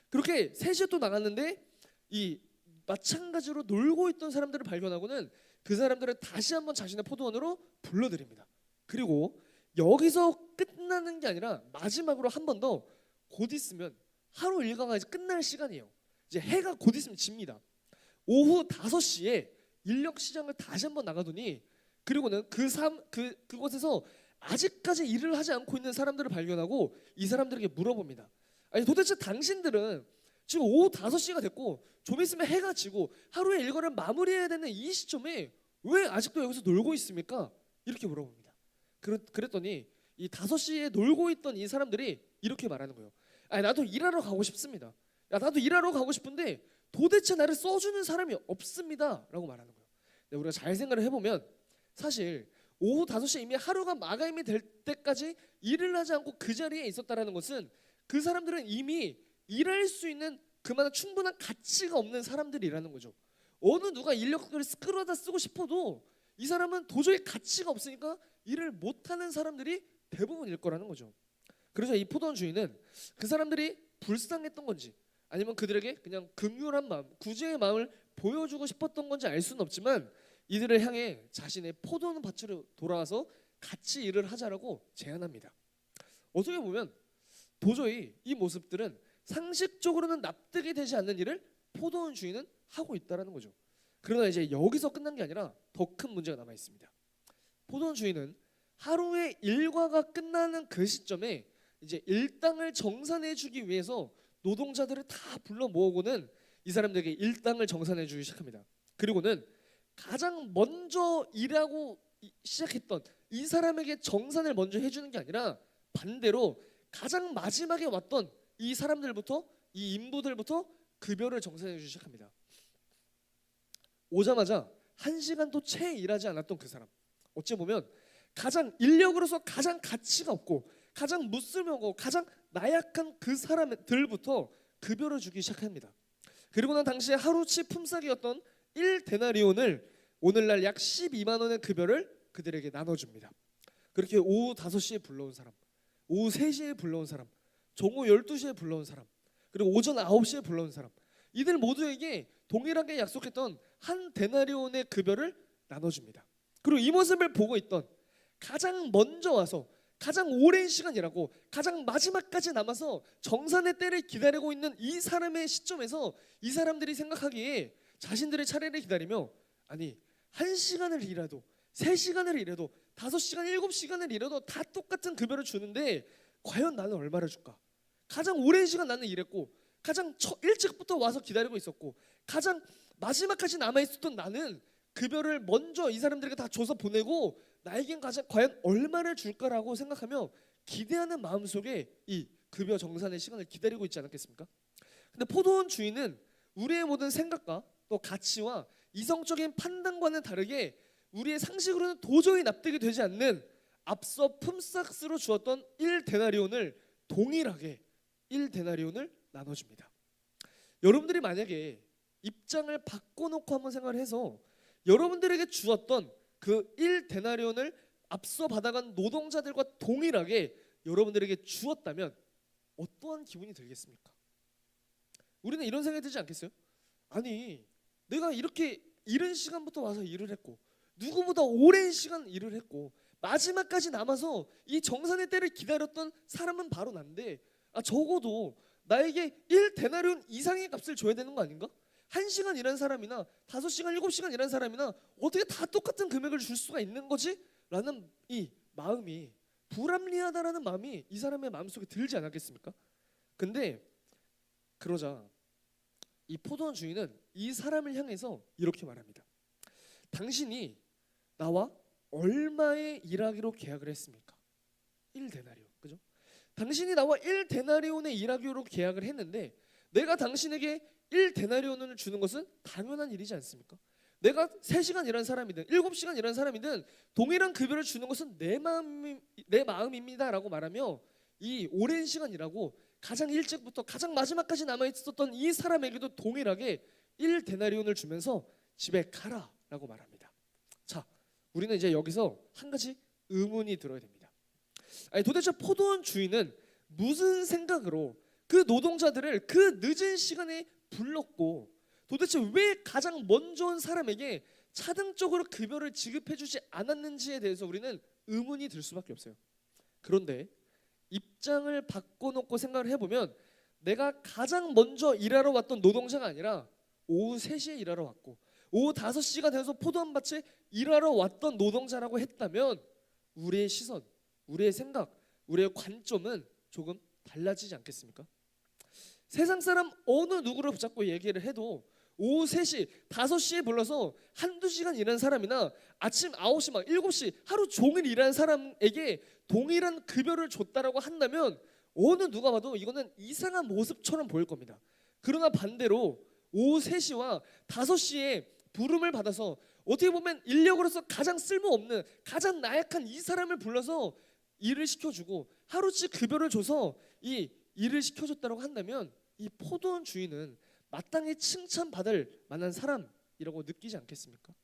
그렇게 3시에 또 나갔는데 이 마찬가지로 놀고 있던 사람들을 발견하고는 그 사람들을 다시 한번 자신의 포도원으로 불러들입니다. 그리고 여기서 끝나는 게 아니라 마지막으로 한 번 더, 곧 있으면 하루 일과가 이제 끝날 시간이에요. 이제 해가 곧 있으면 집니다. 오후 5시에 인력 시장을 다시 한번 나가더니, 그리고는 그곳에서 아직까지 일을 하지 않고 있는 사람들을 발견하고 이 사람들에게 물어봅니다. 아니 도대체 당신들은 지금 오후 5시가 됐고 좀 있으면 해가 지고 하루의 일과를 마무리해야 되는 이 시점에 왜 아직도 여기서 놀고 있습니까? 이렇게 물어봅니다. 그랬더니 이 5시에 놀고 있던 이 사람들이 이렇게 말하는 거예요. 아니 나도 일하러 가고 싶습니다. 나도 일하러 가고 싶은데 도대체 나를 써주는 사람이 없습니다 라고 말하는 거예요. 근데 우리가 잘 생각을 해보면 사실 오후 5시에 이미 하루가 마감이 될 때까지 일을 하지 않고 그 자리에 있었다는 것은 그 사람들은 이미 일할 수 있는 그만한 충분한 가치가 없는 사람들이라는 거죠. 어느 누가 인력을 끌어다 쓰고 싶어도 이 사람은 도저히 가치가 없으니까 일을 못하는 사람들이 대부분일 거라는 거죠. 그래서 이 포도원 주인은 그 사람들이 불쌍했던 건지 아니면 그들에게 그냥 긍휼한 마음, 구제의 마음을 보여주고 싶었던 건지 알 수는 없지만 이들을 향해 자신의 포도원 밭으로 돌아와서 같이 일을 하자라고 제안합니다. 어떻게 보면 도저히 이 모습들은 상식적으로는 납득이 되지 않는 일을 포도원 주인은 하고 있다는 거죠. 그러나 이제 여기서 끝난 게 아니라 더 큰 문제가 남아 있습니다. 포도원 주인은 하루의 일과가 끝나는 그 시점에 이제 일당을 정산해 주기 위해서 노동자들을 다 불러 모으고는 이 사람들에게 일당을 정산해 주기 시작합니다. 그리고는 가장 먼저 일하고 시작했던 이 사람에게 정산을 먼저 해주는 게 아니라 반대로 가장 마지막에 왔던 이 사람들부터, 이 인부들부터 급여를 정산해 주기 시작합니다. 오자마자 1시간도 채 일하지 않았던 그 사람, 어찌 보면 가장 인력으로서 가장 가치가 없고 가장 무슬며고 가장 나약한 그 사람들부터 급여를 주기 시작합니다. 그리고 난 당시에 하루치 품삯이었던 1데나리온을 오늘날 약 12만 원의 급여를 그들에게 나눠줍니다. 그렇게 오후 5시에 불러온 사람, 오후 3시에 불러온 사람, 정오 12시에 불러온 사람, 그리고 오전 9시에 불러온 사람, 이들 모두에게 동일하게 약속했던 한 데나리온의 급여를 나눠줍니다. 그리고 이 모습을 보고 있던 가장 먼저 와서 가장 오랜 시간 일하고 가장 마지막까지 남아서 정산의 때를 기다리고 있는 이 사람의 시점에서 이 사람들이 생각하기에 자신들의 차례를 기다리며 아니 1시간을 일해도 3시간을 일해도 5시간 7시간을 일해도 다 똑같은 급여를 주는데 과연 나는 얼마를 줄까? 가장 오랜 시간 나는 일했고 가장 일찍부터 와서 기다리고 있었고 가장 마지막까지 남아있었던 나는 급여를 먼저 이 사람들에게 다 줘서 보내고 나에겐 과연 얼마를 줄까라고 생각하며 기대하는 마음속에 이 급여 정산의 시간을 기다리고 있지 않았겠습니까? 근데 포도원 주인은 우리의 모든 생각과 또 가치와 이성적인 판단과는 다르게 우리의 상식으로는 도저히 납득이 되지 않는 앞서 품삯으로 주었던 1데나리온을 동일하게 1데나리온을 나눠줍니다. 여러분들이 만약에 입장을 바꿔놓고 한번 생각을 해서 여러분들에게 주었던 그 1데나리온을 앞서 받아간 노동자들과 동일하게 여러분들에게 주었다면 어떠한 기분이 들겠습니까? 우리는 이런 생각이 들지 않겠어요? 아니 내가 이렇게 이른 시간부터 와서 일을 했고 누구보다 오랜 시간 일을 했고 마지막까지 남아서 이 정산의 때를 기다렸던 사람은 바로 난데 적어도 나에게 1데나리온 이상의 값을 줘야 되는 거 아닌가? 1시간 일한 사람이나 5시간 7시간 일한 사람이나 어떻게 다 똑같은 금액을 줄 수가 있는 거지? 라는 이 마음이 불합리하다라는 마음이 이 사람의 마음속에 들지 않았겠습니까? 근데 그러자 이 포도원 주인은 이 사람을 향해서 이렇게 말합니다. 당신이 나와 얼마에 일하기로 계약을 했습니까? 1데나리온, 그죠? 당신이 나와 1데나리온에 일하기로 계약을 했는데 내가 당신에게 1데나리온을 주는 것은 당연한 일이지 않습니까? 내가 3시간 일한 사람이든 7시간 일한 사람이든 동일한 급여를 주는 것은 내 마음입니다 라고 말하며 이 오랜 시간 일하고 가장 일찍부터 가장 마지막까지 남아있었던 이 사람에게도 동일하게 1데나리온을 주면서 집에 가라 라고 말합니다. 자, 우리는 이제 여기서 한 가지 의문이 들어야 됩니다. 아니 도대체 포도원 주인은 무슨 생각으로 그 노동자들을 그 늦은 시간에 불렀고 도대체 왜 가장 먼저 온 사람에게 차등적으로 급여를 지급해주지 않았는지에 대해서 우리는 의문이 들 수밖에 없어요. 그런데 입장을 바꿔놓고 생각을 해보면 내가 가장 먼저 일하러 왔던 노동자가 아니라 오후 3시에 일하러 왔고 오후 5시가 돼서 포도원밭에 일하러 왔던 노동자라고 했다면 우리의 시선, 우리의 생각, 우리의 관점은 조금 달라지지 않겠습니까? 세상 사람 어느 누구를 붙잡고 얘기를 해도 오후 3시, 5시에 불러서 한두 시간 일하는 사람이나 아침 9시, 막 7시 하루 종일 일하는 사람에게 동일한 급여를 줬다라고 한다면 어느 누가 봐도 이거는 이상한 모습처럼 보일 겁니다. 그러나 반대로 오후 3시와 5시에 부름을 받아서 어떻게 보면 인력으로서 가장 쓸모없는 가장 나약한 이 사람을 불러서 일을 시켜주고 하루치 급여를 줘서 이 일을 시켜줬다고 한다면 이 포도원 주인은 마땅히 칭찬받을 만한 사람이라고 느끼지 않겠습니까?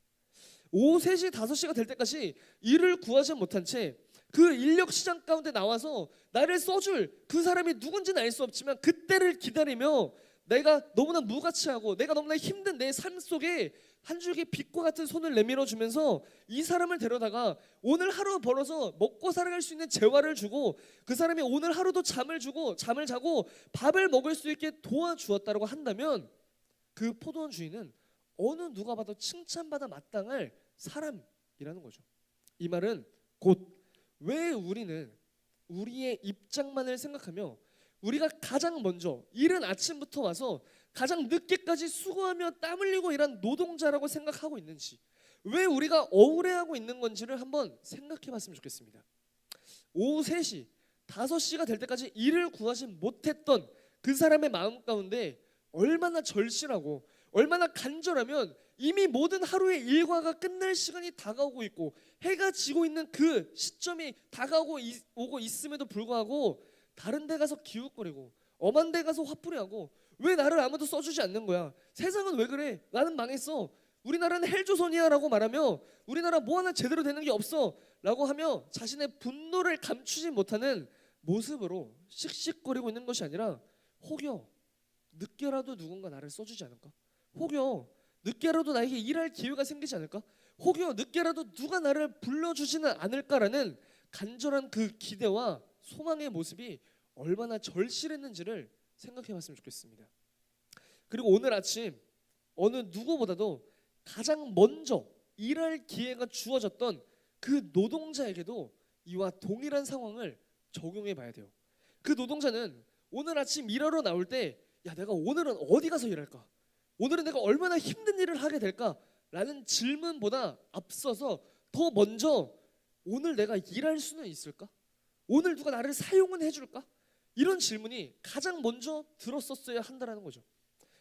오후 3시, 5시가 될 때까지 일을 구하지 못한 채 그 인력 시장 가운데 나와서 나를 써줄 그 사람이 누군지는 알 수 없지만 그때를 기다리며 내가 너무나 무가치하고 내가 너무나 힘든 내 삶 속에 한 줄기 빛과 같은 손을 내밀어 주면서 이 사람을 데려다가 오늘 하루 벌어서 먹고 살아갈 수 있는 재화를 주고 그 사람이 오늘 하루도 잠을 자고 밥을 먹을 수 있게 도와주었다고 한다면 그 포도원 주인은 어느 누가 봐도 칭찬받아 마땅할 사람이라는 거죠. 이 말은 곧 왜 우리는 우리의 입장만을 생각하며 우리가 가장 먼저 이른 아침부터 와서 가장 늦게까지 수고하며 땀 흘리고 일한 노동자라고 생각하고 있는지, 왜 우리가 억울해하고 있는 건지를 한번 생각해 봤으면 좋겠습니다. 오후 3시, 5시가 될 때까지 일을 구하지 못했던 그 사람의 마음 가운데 얼마나 절실하고 얼마나 간절하면 이미 모든 하루의 일과가 끝날 시간이 다가오고 있고 해가 지고 있는 그 시점이 다가오고 오고 있음에도 불구하고 다른 데 가서 기웃거리고 엄한 데 가서 화풀이하고 왜 나를 아무도 써주지 않는 거야? 세상은 왜 그래? 나는 망했어. 우리나라는 헬조선이야 라고 말하며 우리나라 뭐 하나 제대로 되는 게 없어 라고 하며 자신의 분노를 감추지 못하는 모습으로 씩씩거리고 있는 것이 아니라 혹여 늦게라도 누군가 나를 써주지 않을까? 혹여 늦게라도 나에게 일할 기회가 생기지 않을까? 혹여 늦게라도 누가 나를 불러주지는 않을까라는 간절한 그 기대와 소망의 모습이 얼마나 절실했는지를 생각해봤으면 좋겠습니다. 그리고 오늘 아침 어느 누구보다도 가장 먼저 일할 기회가 주어졌던 그 노동자에게도 이와 동일한 상황을 적용해 봐야 돼요. 그 노동자는 오늘 아침 일하러 나올 때 야, 내가 오늘은 어디 가서 일할까? 오늘은 내가 얼마나 힘든 일을 하게 될까? 라는 질문보다 앞서서 더 먼저 오늘 내가 일할 수는 있을까? 오늘 누가 나를 사용은 해줄까? 이런 질문이 가장 먼저 들었었어야 한다는 거죠.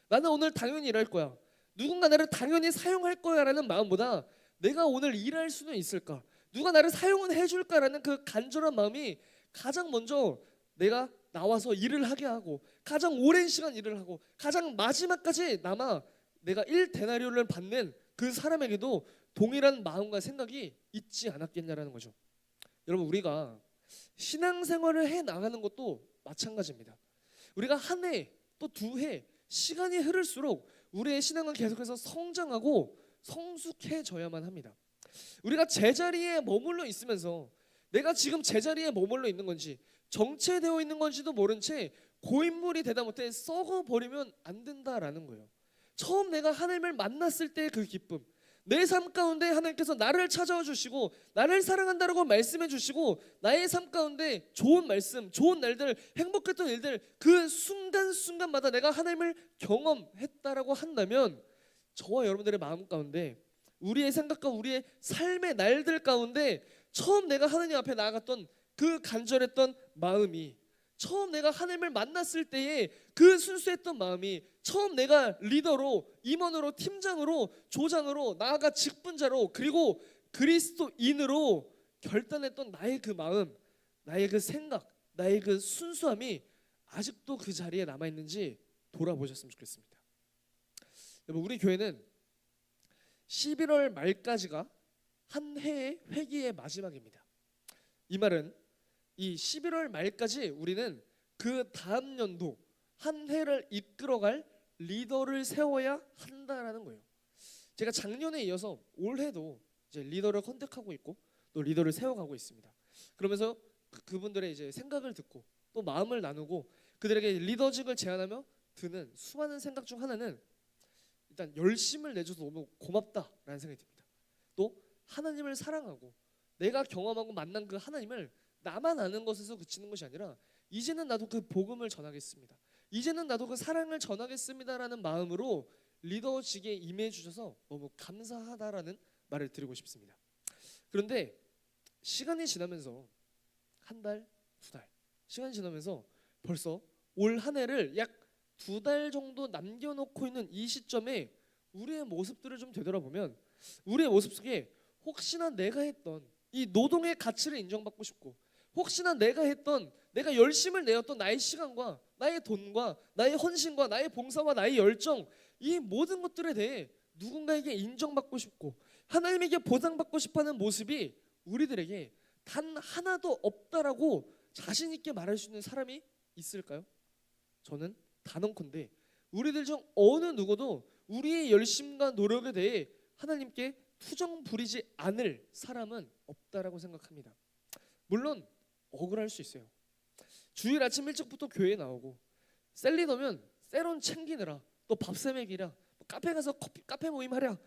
나는 오늘 당연히 일할 거야. 누군가 나를 당연히 사용할 거야 라는 마음보다 내가 오늘 일할 수는 있을까? 누가 나를 사용은 해줄까라는 그 간절한 마음이 가장 먼저 내가 나와서 일을 하게 하고 가장 오랜 시간 일을 하고 가장 마지막까지 남아 내가 1데나리온을 받는 그 사람에게도 동일한 마음과 생각이 있지 않았겠냐라는 거죠. 여러분, 우리가 신앙생활을 해 나가는 것도 마찬가지입니다. 우리가 한 해 또 두 해 시간이 흐를수록 우리의 신앙은 계속해서 성장하고 성숙해져야만 합니다. 우리가 제자리에 머물러 있으면서 내가 지금 제자리에 머물러 있는 건지 정체되어 있는 건지도 모른 채 고인물이 되다 못해 썩어버리면 안 된다라는 거예요. 처음 내가 하나님을 만났을 때의 그 기쁨, 내 삶 가운데 하나님께서 나를 찾아와 주시고 나를 사랑한다라고 말씀해 주시고 나의 삶 가운데 좋은 말씀, 좋은 날들, 행복했던 일들 그 순간순간마다 내가 하나님을 경험했다라고 한다면 저와 여러분들의 마음 가운데 우리의 생각과 우리의 삶의 날들 가운데 처음 내가 하나님 앞에 나아갔던 그 간절했던 마음이 처음 내가 하나님을 만났을 때의 그 순수했던 마음이 처음 내가 리더로 임원으로 팀장으로 조장으로 나아가 직분자로 그리고 그리스도인으로 결단했던 나의 그 마음, 나의 그 생각, 나의 그 순수함이 아직도 그 자리에 남아있는지 돌아보셨으면 좋겠습니다. 여러분, 우리 교회는 11월 말까지가 한 해의 회기의 마지막입니다. 이 말은 이 11월 말까지 우리는 그 다음 연도 한 해를 이끌어갈 리더를 세워야 한다라는 거예요. 제가 작년에 이어서 올해도 이제 리더를 컨택하고 있고 또 리더를 세워가고 있습니다. 그러면서 그분들의 이제 생각을 듣고 또 마음을 나누고 그들에게 리더직을 제안하며 드는 수많은 생각 중 하나는 일단 열심을 내줘서 너무 고맙다라는 생각이 듭니다. 또 하나님을 사랑하고 내가 경험하고 만난 그 하나님을 나만 아는 것에서 그치는 것이 아니라 이제는 나도 그 복음을 전하겠습니다. 이제는 나도 그 사랑을 전하겠습니다라는 마음으로 리더직에 임해 주셔서 너무 감사하다라는 말을 드리고 싶습니다. 그런데 시간이 지나면서 한 달, 두 달 시간이 지나면서 벌써 올 한 해를 약 2달 정도 남겨놓고 있는 이 시점에 우리의 모습들을 좀 되돌아보면 우리의 모습 속에 혹시나 내가 했던 이 노동의 가치를 인정받고 싶고 혹시나 내가 했던 내가 열심을 내었던 나의 시간과 나의 돈과 나의 헌신과 나의 봉사와 나의 열정 이 모든 것들에 대해 누군가에게 인정받고 싶고 하나님에게 보상받고 싶어하는 모습이 우리들에게 단 하나도 없다라고 자신 있게 말할 수 있는 사람이 있을까요? 저는 단언컨대 우리들 중 어느 누구도 우리의 열심과 노력에 대해 하나님께 투정 부리지 않을 사람은 없다라고 생각합니다. 물론 억울할 수 있어요. 주일 아침 일찍부터 교회에 나오고 셀리더면 세론 챙기느라 또 밥세 먹이랴 카페 가서 카페 모임 하랴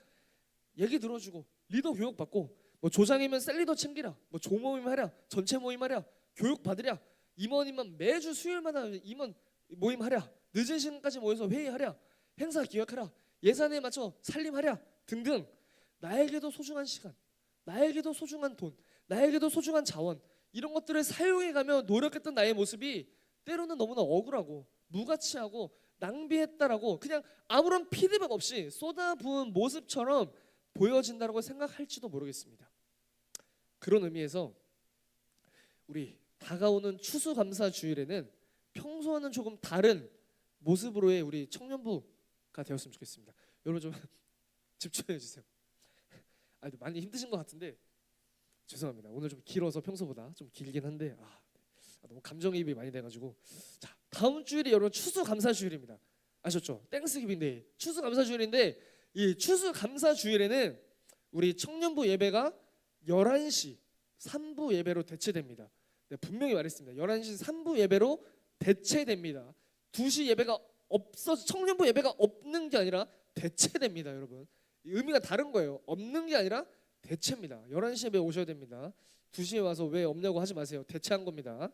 얘기 들어주고 리더 교육 받고 뭐 조장이면 셀리더 챙기랴 뭐 조모임 하랴 전체 모임 하랴 교육 받으랴 임원이면 매주 수요일마다 임원 모임 하랴 늦은 시간까지 모여서 회의하랴 행사 기획하랴 예산에 맞춰 살림하랴 등등 나에게도 소중한 시간 나에게도 소중한 돈 나에게도 소중한 자원 이런 것들을 사용해가며 노력했던 나의 모습이 때로는 너무나 억울하고 무가치하고 낭비했다라고 그냥 아무런 피드백 없이 쏟아부은 모습처럼 보여진다라고 생각할지도 모르겠습니다. 그런 의미에서 우리 다가오는 추수감사주일에는 평소와는 조금 다른 모습으로의 우리 청년부가 되었으면 좋겠습니다. 여러분 좀 집중해 주세요. 많이 힘드신 것 같은데 죄송합니다. 오늘 좀 길어서 평소보다 좀 길긴 한데 너무 감정이입이 많이 돼가지고. 자, 다음 주일이 여러분 추수감사주일입니다. 아셨죠? 땡스기빙데이 추수감사주일인데 이 추수감사주일에는 우리 청년부 예배가 11시 3부 예배로 대체됩니다. 네, 분명히 말했습니다. 11시 3부 예배로 대체됩니다. 2시 예배가 없어서 청년부 예배가 없는 게 아니라 대체됩니다. 여러분 의미가 다른 거예요. 없는 게 아니라 대체입니다. 11시 예배 오셔야 됩니다. 2시에 와서 왜 없냐고 하지 마세요. 대체한 겁니다.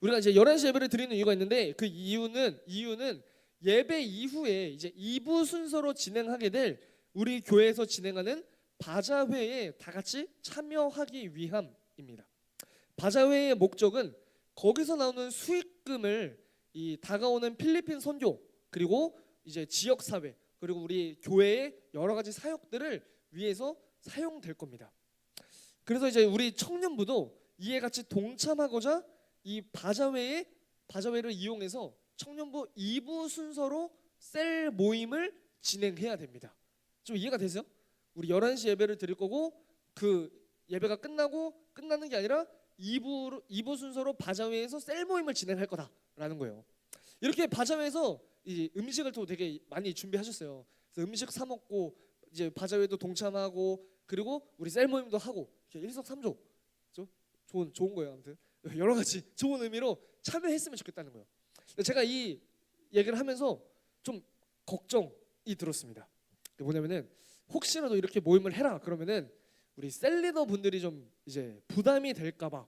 우리가 이제 11시 예배를 드리는 이유가 있는데 그 이유는 예배 이후에 이제 2부 순서로 진행하게 될 우리 교회에서 진행하는 바자회에 다 같이 참여하기 위함입니다. 바자회의 목적은 거기서 나오는 수익금을 이 다가오는 필리핀 선교 그리고 이제 지역 사회 그리고 우리 교회의 여러 가지 사역들을 위해서 사용될 겁니다. 그래서 이제 우리 청년부도 이에 같이 동참하고자 이 바자회를 이용해서 청년부 2부 순서로 셀 모임을 진행해야 됩니다. 좀 이해가 되세요? 우리 11시 예배를 드릴 거고 그 예배가 끝나는 게 아니라 2부 순서로 바자회에서 셀 모임을 진행할 거다라는 거예요. 이렇게 바자회에서 이 음식을 또 되게 많이 준비하셨어요. 그래서 음식 사 먹고 이제 바자회도 동참하고 그리고 우리 셀 모임도 하고 이렇게 일석삼조 좋은 거예요. 아무튼 여러 가지 좋은 의미로 참여했으면 좋겠다는 거예요. 제가 이 얘기를 하면서 좀 걱정이 들었습니다. 뭐냐면은 혹시라도 이렇게 모임을 해라 그러면은 우리 셀리더 분들이 좀 이제 부담이 될까봐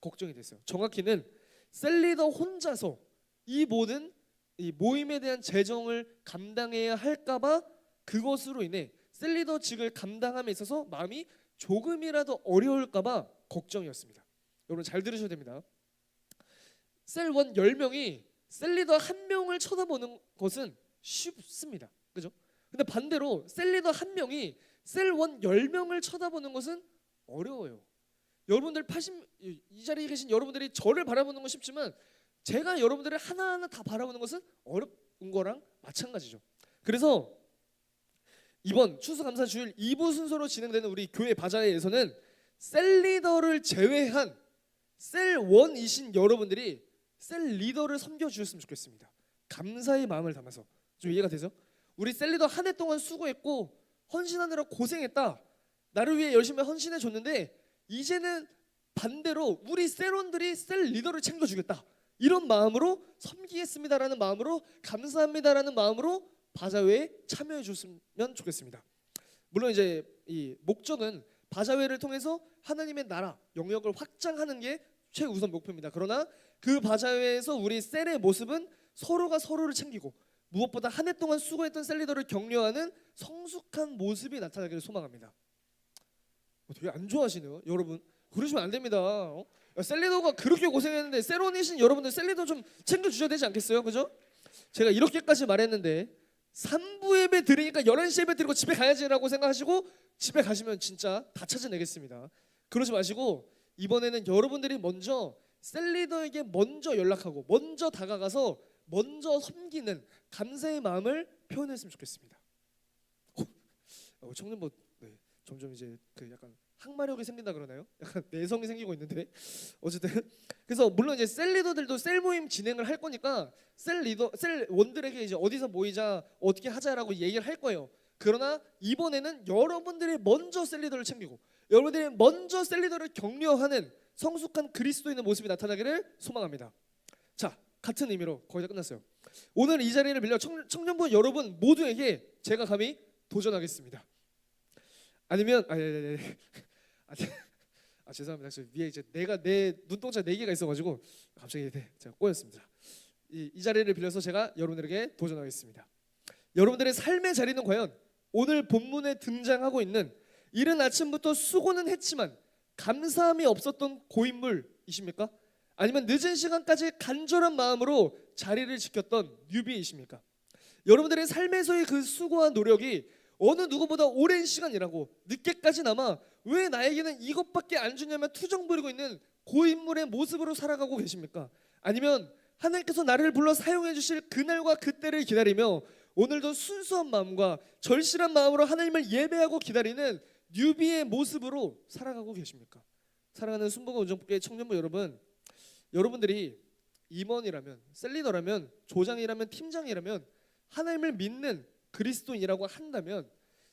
걱정이 됐어요. 정확히는 셀리더 혼자서 이 모든 이 모임에 대한 재정을 감당해야 할까봐 그것으로 인해 셀리더직을 감당함에 있어서 마음이 조금이라도 어려울까봐 걱정이었습니다. 여러분 잘 들으셔야 됩니다. 셀원 10명이 셀리더 1명을 쳐다보는 것은 쉽습니다. 그죠? 근데 반대로 셀리더 1명이 셀원 10명을 쳐다보는 것은 어려워요. 여러분들 이 자리에 계신 여러분들이 저를 바라보는 건 쉽지만 제가 여러분들을 하나하나 다 바라보는 것은 어려운 거랑 마찬가지죠. 그래서 이번 추수감사주일 2부 순서로 진행되는 우리 교회 바자회에서는 셀리더를 제외한 셀원이신 여러분들이 셀리더를 섬겨주셨으면 좋겠습니다. 감사의 마음을 담아서. 좀 이해가 되죠? 우리 셀리더 한 해 동안 수고했고 헌신하느라 고생했다. 나를 위해 열심히 헌신해 줬는데 이제는 반대로 우리 셀원들이 셀리더를 챙겨주겠다. 이런 마음으로 섬기겠습니다라는 마음으로 감사합니다라는 마음으로 바자회에 참여해 줬으면 좋겠습니다. 물론 이제 이 목적은 바자회를 통해서 하나님의 나라 영역을 확장하는 게 최우선 목표입니다. 그러나 그 바자회에서 우리 셀의 모습은 서로가 서로를 챙기고 무엇보다 한 해 동안 수고했던 셀리더를 격려하는 성숙한 모습이 나타나기를 소망합니다. 되게 안 좋아하시네요, 여러분. 그러시면 안 됩니다. 셀리더가 그렇게 고생했는데 셀원이신 여러분들 셀리더 좀 챙겨주셔야 되지 않겠어요? 그죠? 제가 이렇게까지 말했는데 3부 예배 드리니까 11시 예배 드리고 집에 가야지라고 생각하시고 집에 가시면 진짜 다 찾아내겠습니다. 그러지 마시고 이번에는 여러분들이 먼저 셀리더에게 먼저 연락하고 먼저 다가가서 먼저 섬기는 감사의 마음을 표현했으면 좋겠습니다. 청년부 점점 이제 그 약간 항마력이 생긴다 그러나요? 약간 내성이 생기고 있는데 어쨌든 그래서 물론 이제 셀리더들도 셀 모임 진행을 할 거니까 셀원들에게 이제 어디서 모이자 어떻게 하자라고 얘기를 할 거예요. 그러나 이번에는 여러분들이 먼저 셀리더를 챙기고 여러분들이 먼저 셀리더를 격려하는 성숙한 그리스도인의 모습이 나타나기를 소망합니다. 자, 같은 의미로 거의 다 끝났어요. 오늘 이 자리를 빌려 청년부 여러분 모두에게 제가 감히 도전하겠습니다. 아니면 죄송합니다. 저 위에 이제 내 눈동자 4개가 있어가지고 갑자기 제가 꼬였습니다. 이 자리를 빌려서 제가 여러분들에게 도전하겠습니다. 여러분들의 삶의 자리는 과연 오늘 본문에 등장하고 있는 이른 아침부터 수고는 했지만 감사함이 없었던 고인물이십니까? 아니면 늦은 시간까지 간절한 마음으로 자리를 지켰던 뉴비이십니까? 여러분들의 삶에서의 그 수고와 노력이 어느 누구보다 오랜 시간 일하고 늦게까지나마 왜 나에게는 이것밖에 안 주냐며 투정 부리고 있는 고인물의 모습으로 살아가고 계십니까? 아니면 하나님께서 나를 불러 사용해 주실 그날과 그때를 기다리며 오늘도 순수한 마음과 절실한 마음으로 하나님을 예배하고 기다리는 뉴비의 모습으로 살아가고 계십니까? 사랑하는 순복음 우정부교회 청년부 여러분, 여러분들이 임원이라면, 셀리더라면, 조장이라면, 팀장이라면 하나님을 믿는 그리스도인이라고 한다면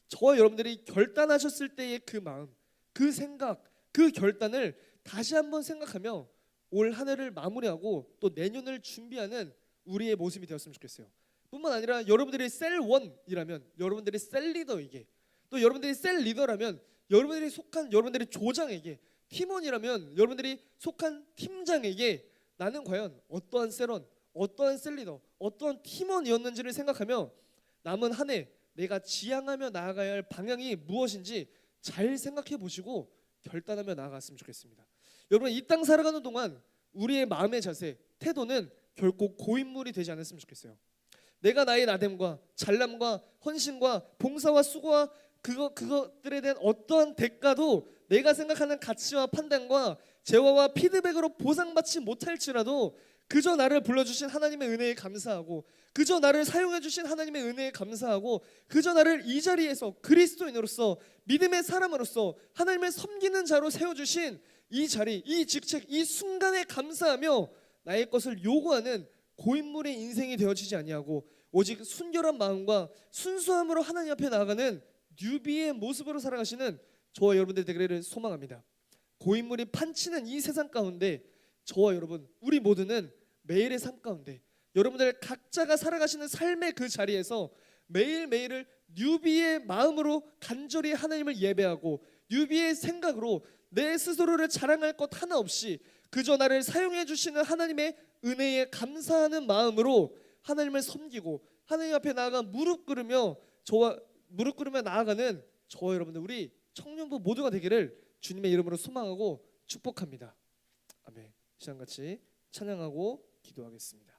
저와 여러분들이 결단하셨을 때의 그 마음, 그 생각, 그 결단을 다시 한번 생각하며 올 한 해를 마무리하고 또 내년을 준비하는 우리의 모습이 되었으면 좋겠어요. 뿐만 아니라 여러분들이 셀원이라면 여러분들이 셀리더에게, 또 여러분들이 셀리더라면 여러분들이 속한 여러분들의 조장에게, 팀원이라면 여러분들이 속한 팀장에게 나는 과연 어떠한 셀원, 어떠한 셀리더, 어떠한 팀원이었는지를 생각하며 남은 한 해 내가 지향하며 나아가야 할 방향이 무엇인지 잘 생각해 보시고 결단하며 나아갔으면 좋겠습니다. 여러분, 이 땅 살아가는 동안 우리의 마음의 자세, 태도는 결코 고인물이 되지 않았으면 좋겠어요. 내가 나의 나됨과 잘남과 헌신과 봉사와 수고와 그것들에 대한 어떠한 대가도 내가 생각하는 가치와 판단과 재화와 피드백으로 보상받지 못할지라도 그저 나를 불러주신 하나님의 은혜에 감사하고, 그저 나를 사용해 주신 하나님의 은혜에 감사하고, 그저 나를 이 자리에서 그리스도인으로서 믿음의 사람으로서 하나님을 섬기는 자로 세워주신 이 자리, 이 직책, 이 순간에 감사하며 나의 것을 요구하는 고인물의 인생이 되어지지 아니하고 오직 순결한 마음과 순수함으로 하나님 앞에 나아가는 뉴비의 모습으로 살아가시는 저와 여러분들 되기를 소망합니다. 고인물이 판치는 이 세상 가운데 저와 여러분, 우리 모두는 매일의 삶 가운데 여러분들 각자가 살아가시는 삶의 그 자리에서 매일매일을 뉴비의 마음으로 간절히 하나님을 예배하고 뉴비의 생각으로 내 스스로를 자랑할 것 하나 없이 그저 나를 사용해 주시는 하나님의 은혜에 감사하는 마음으로 하나님을 섬기고 하나님 앞에 나아가 무릎 꿇으며 나아가는 저와 여러분들, 우리 청년부 모두가 되기를 주님의 이름으로 소망하고 축복합니다. 아멘. 시간 같이 찬양하고 기도하겠습니다.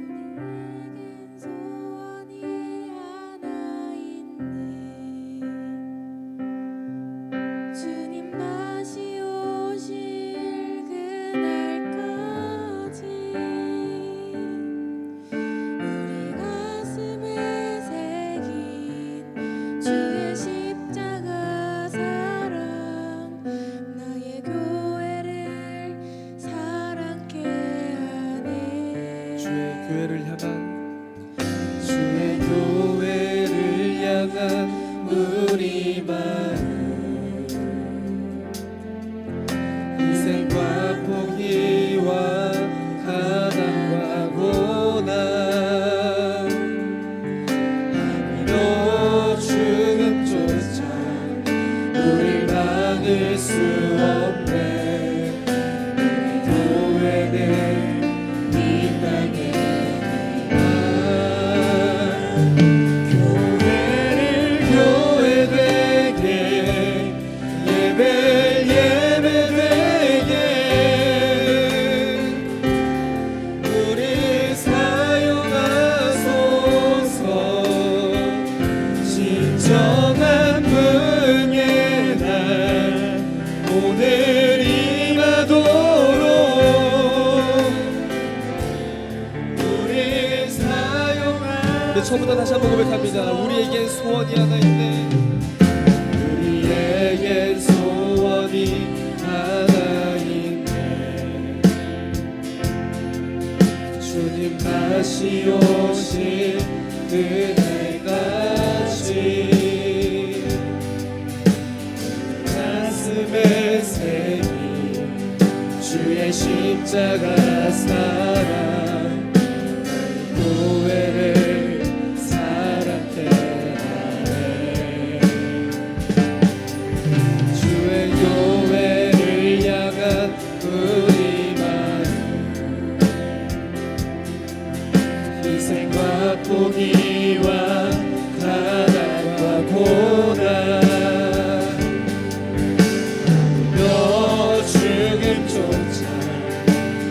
우리에겐 소원이 하나 있네. 주님 다시 오실 그날까지 우리 가슴에 새긴 주의 십자가 사랑 나의 교회를 사랑케 하네. 주의 교회를 향한 우리 마음, 희생과 포기와 가난과 고난, 하늘로 죽음조차 우릴 막을 수 없네. 우리 교회는 이 땅에 교회 되게 처음부터 다시 한번 고백합니다. 우리에겐 소원이 하나 있네. 우리에겐 소원이 하나 있네. 주님 다시 오실 그날까지 가슴에 새긴 주의 십자가 사랑 교회를 사랑케 하네. 주의 교회를 향한 우리 마음 희생과 포기와 가난과 고난 너 죽음조차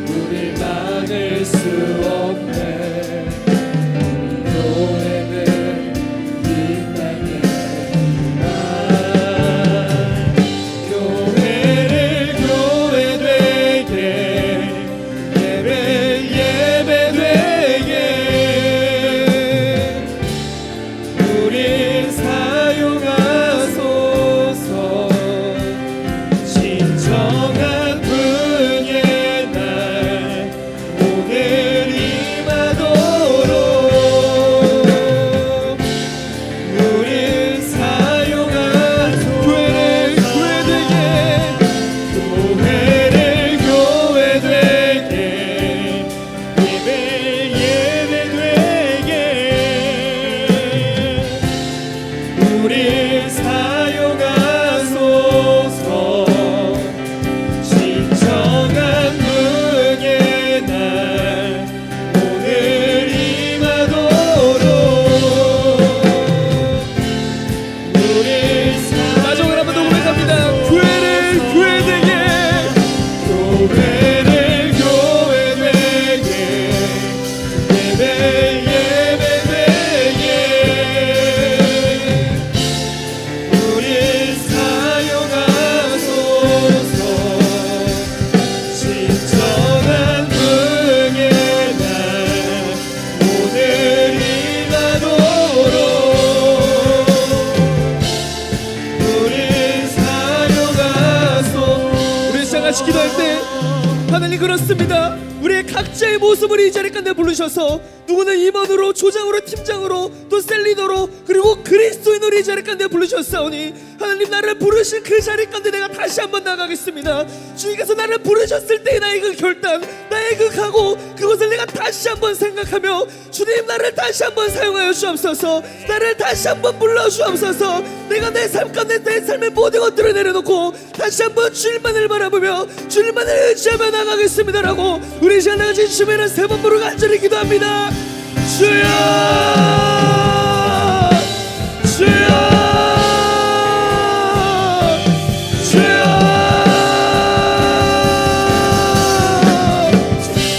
우릴 막을 수 없네. 교회는 이 땅에 나 교회를 교회 되게 예배 되게 우릴 사용하소서. 진정한 분의 날 오늘 임하도록 우릴 사용하소서. 교회를 교회 되게 예배 되게 우릴 사용하소서. 진정한 분의 날 오늘 임하도록 우릴 마지막으로 한번 더 고백합니다. 교회를 교회 되게 교회를 교회 되게 예배 되게 우릴 사용하소서. 진정한 분의 날 오늘 임하도록 우릴 사용하소서. 우리 시작같이 기도할 때 하나님 그렇습니다. 우리의 각자의 모습을 이 자리 가운데 부르셔서 누구는 임원으로 조장으로 팀장으로 또 셀리더로 그리고 그리스도인으로 이 자리 가운데 부르셨사오니 하나님 나를 부르신 그 자리 가운데 내가 다시 한번 나가겠습니다. 주님께서 나를 부르셨을 때 나의 그 결단 나의 그 각오 그것을 내가 다시 한번 생각하며 주님 나를 다시 한번 사용하여 주옵소서. 나를 다시 한번 불러주옵소서. 내가 내 삶 가운데 내 삶의 모든 것들을 내려놓고 다시 한번 주님만을 바라보며 주님만을 의지하며 나가겠습니다라고 우리 시간 나같이 주님을 세 번 부르고 간절히 기도합니다. 주여 주여 주여.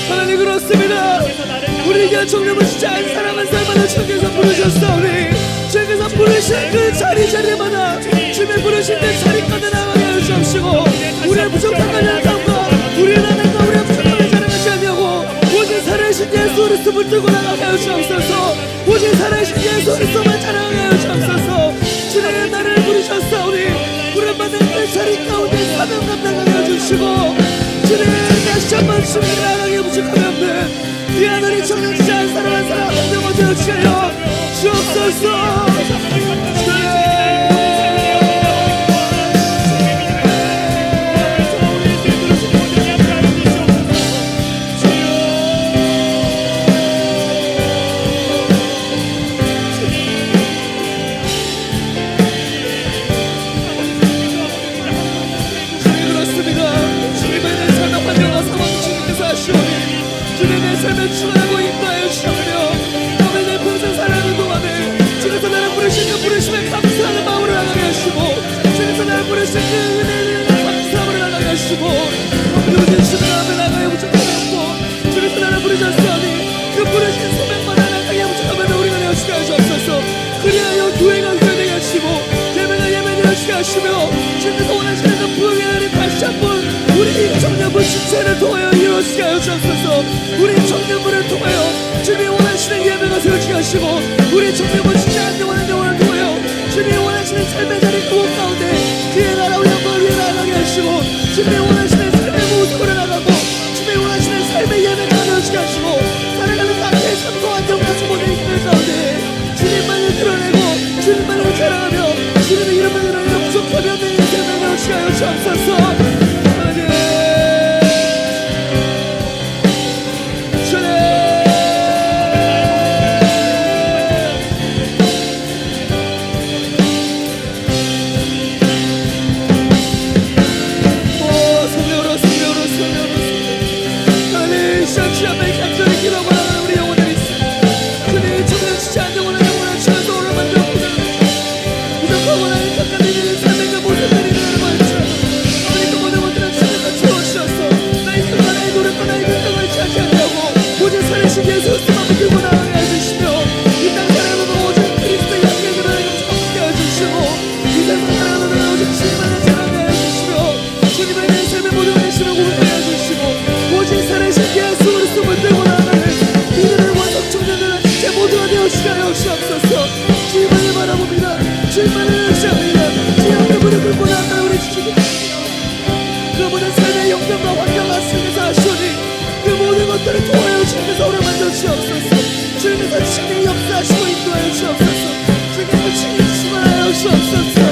하나님 그렇습니다. 우리 귀한 청년을 진짜 안 사랑한 삶마다 주께서 부르셨사오니 주께서 부르신 그 자리마다 주님의 부르신 그 자리까지 나가게 하여 주옵시고 우리의 부족한 삶과 우리의 나날과 우리의 부족함을 자랑하지 아니하고 오직 살아계신 예수 그리스도를 들고 나가게 하여 주옵소서. 오직 살아계신 예수 그리스도만 자랑하게 하여 주옵소서. 주님의 나를 부르셨사오니 우리를 받은 그 자리 가운데 사명 감당하게 하여 주시고 주님 다시 한번 주님을 나가게 부족함이 없는 이 하늘이 정녕 진짜 안 사랑한 사람 한명 되어 주시여 주옵소서. 축원하고 인도하여 주시며 너의 내 평생 살아가는 동안에 주께서 나를 부르신 그 부르심에 감사하는 마음으로 나가게 하시고 주께서 나를 부르신 그 은혜를 감사함으로 나가게 하시고 모든 주님 앞에 나가야 부족하고 주께서 나를 부르셨으니 그 부르신 소명만 나가게 부족하면 우리가 되어주게 하시옵소서. 그리하여 교회가 교회되게 하시고 예배가 예배되게 하시게 하시며 주께서 원하시는 그 부흥의 날이 다시 한번 우리 청년부 신체를 통하여 이루어지게 하여 주옵소서. 우리 청년부를 통하여 주님이 원하시는 예배가 세워지게 하시고 우리 청년부 진짜 안정하는 영혼을 통하여 주님이 원하시는 삶의 자리 그곳 가운데 그의 나라와 영광을 위해 나아가게 하시고 주님이 원하시는 삶의 모습으로 나가고 주님이 원하시는 삶의 예배가 되어지게 하시고 살아가는 각자의 삶과 안정과 모든 힘들 가운데 주님만을 드러내고 주님만을 자랑하며 주님의 이름을 드러내며 부족하며 내 인생을 되어지게 하여 주옵소서. 아멘. 주님 주님의 간절히 기도하고 나가는 우리 영혼들이 있어. 주님 청년 진짜 안정하는 영혼을 주셔서 오늘 만들어 부족하고 나의 깎아내리는 삶의 그 모습들이 되는 걸 주셔서 아버지 그 모든 것들을 주님과 채워주셔서 나의 힘과 나의 노력과 나의 긍정을 취하지 않냐고 오직 살아신 예수 그리스도만 들고 나가게 해주시며 이 땅 살아가는 오직 그리스도의 향기를 드러내는 함께 해주시고 이 세상 살아가는 오직 주님만을 자랑하게 해주시며 주님의 내 삶의 모든 관심을 고백하게 해주시고 오직 살아신 예수 그리스도를 들고 나가는 이들의 원석 청년들은 제 모두가 되어주시게 하여 주옵소서. 주님만을 바라봅니다. 주님만을 의지합니다. 주님 앞에 무릎 꿇고 나아가는 우리 주님 그 모든 삶의 영광과 환경과 주님께서 하시오니 그 모든 것들을 통하여 주님께서 오늘 만져주시옵소서. 주님께서 친히 역사하시고 인도하여 주옵소서. 주님께서 친히 충만하여 주옵소서.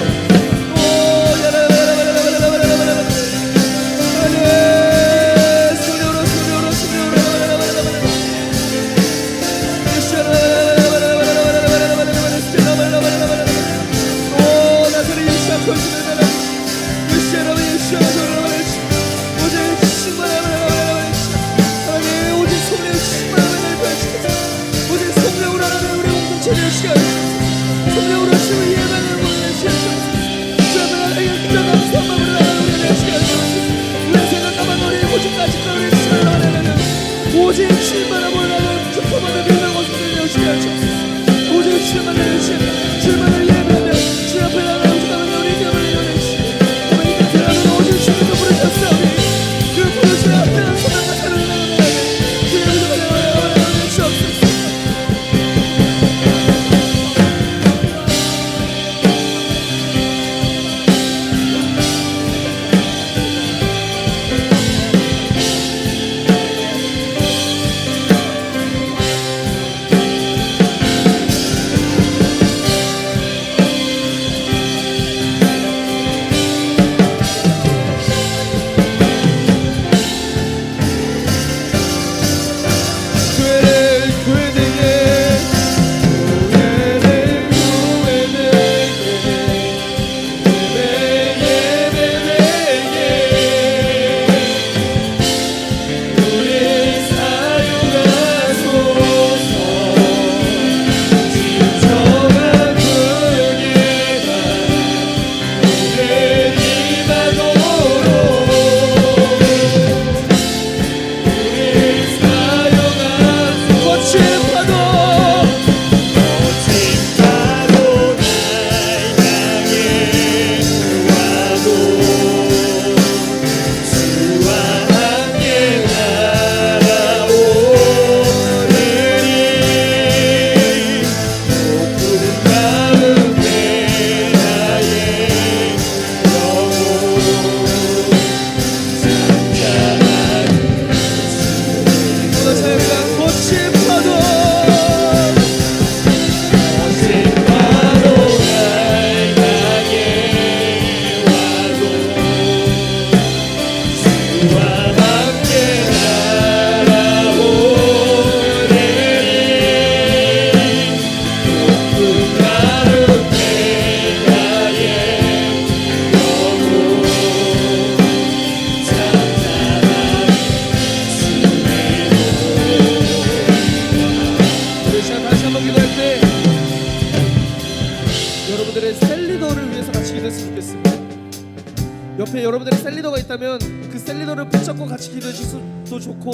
성령으로 주의 예배를 보내주시옵소서. 주의 나라의 기도가 성망으로 나가는 우리의 시간이옵소서. 우리의 생각과만 우리의 오직까지 따르는 시간을 하려면 오직 주님만을 몰라는 축복받는 믿음의 모습을 내어주게 하시옵소서. 오직 주님만을 의지하며 주님만을 예배하며 주님 앞에 나가는 오직하는 우리 기도를 내어주시고 우리 곁에 오직 주님께 부르셨사오니 그 부르심에 합당한 소망과 사랑을 나가는 주님의 기도를 내어주시옵소서. 옆에 여러분들의 셀리더가 있다면 그 셀리더를 붙잡고 같이 기도해 주셔도 좋고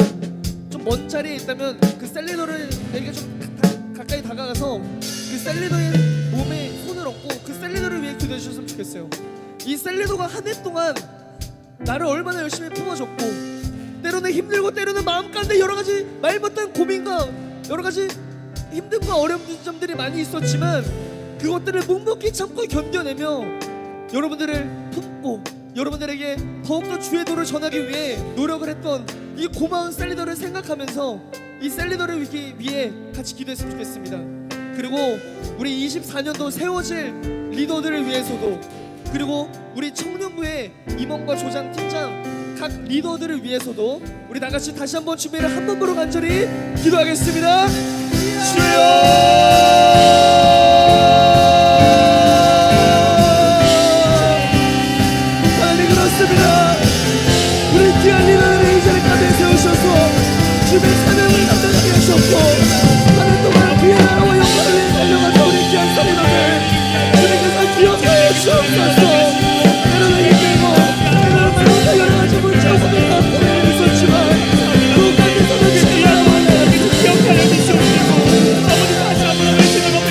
좀 먼 자리에 있다면 그 셀리더에게 좀 가까이 다가가서 그 셀리더의 몸에 손을 얹고 그 셀리더를 위해 기도해 주셨으면 좋겠어요. 이 셀리더가 한 해 동안 나를 얼마나 열심히 품어줬고 때로는 힘들고 때로는 마음 가운데 여러 가지 말 못한 고민과 여러 가지 힘듦과 어려운 점들이 많이 있었지만 그것들을 묵묵히 참고 견뎌내며 여러분들을 품고 여러분들에게 더욱더 주의 도를 전하기 위해 노력을 했던 이 고마운 셀리더를 생각하면서 이 셀리더를 위해 같이 기도했으면 좋겠습니다. 그리고 우리 24년도 세워질 리더들을 위해서도 그리고 우리 청년부의 임원과 조장 팀장 각 리더들을 위해서도 우리 다같이 다시 한번 주님을 한 번으로 간절히 기도하겠습니다. 하나님 그렇습니다. 우리 귀한 리더들을 이 자리까지 세우셔서 주님의 사명을 감당하게 하셨고 하늘 동안 귀한 나라와 영광을 위해 달려가는 우리 귀한 리더들 주님께서 기억하여 주옵소서. 때로는 힘들고 때로는 말못해 여러 가지 문제들이 앞에 있었지만 그 가운데서도 주님의 나라와 기억하여 주시옵시고 아버지 다시 한번 외치는 것을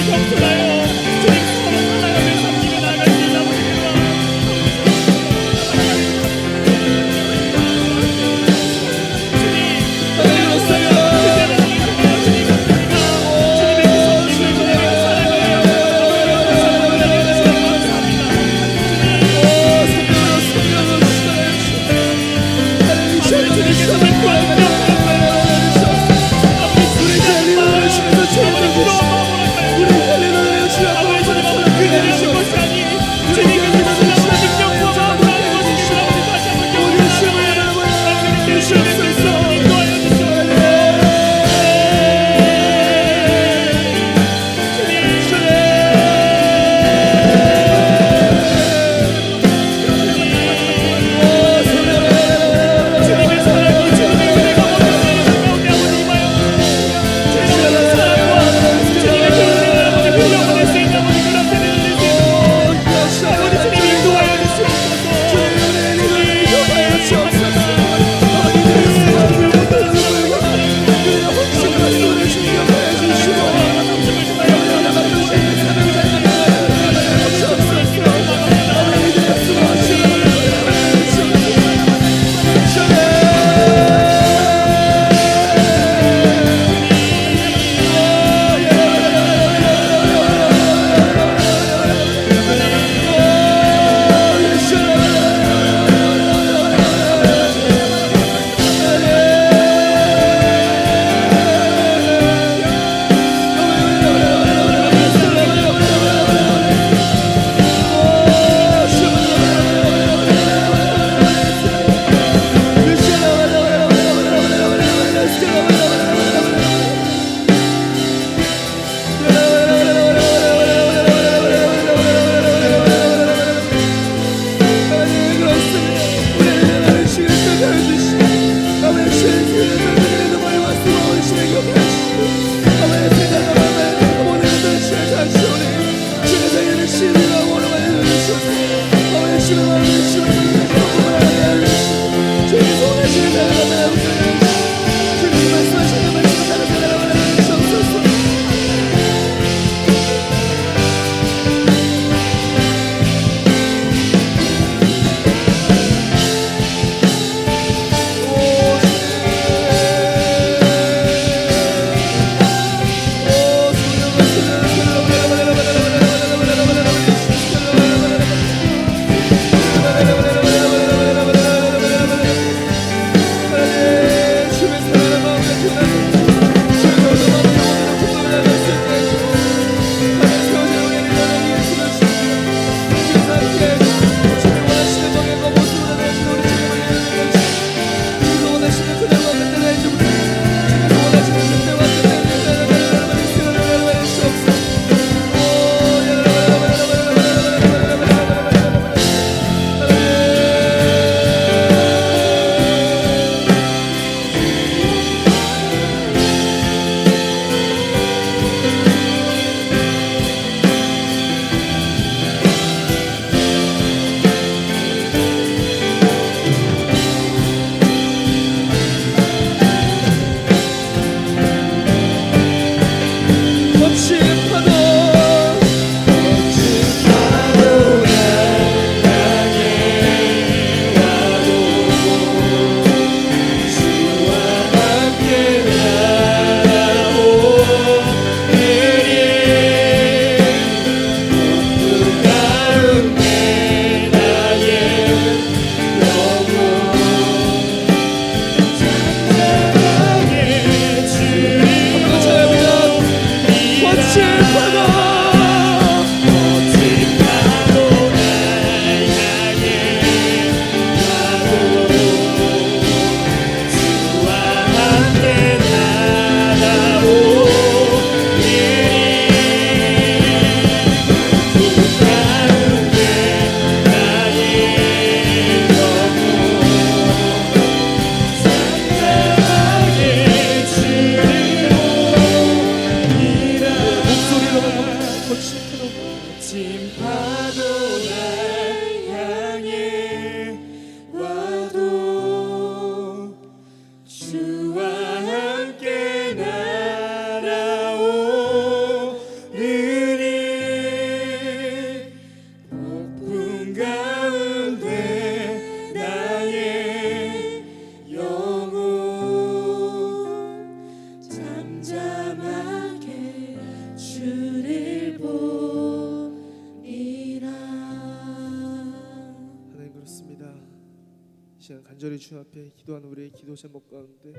간절히 주 앞에 기도하는 우리의 기도 제목 가운데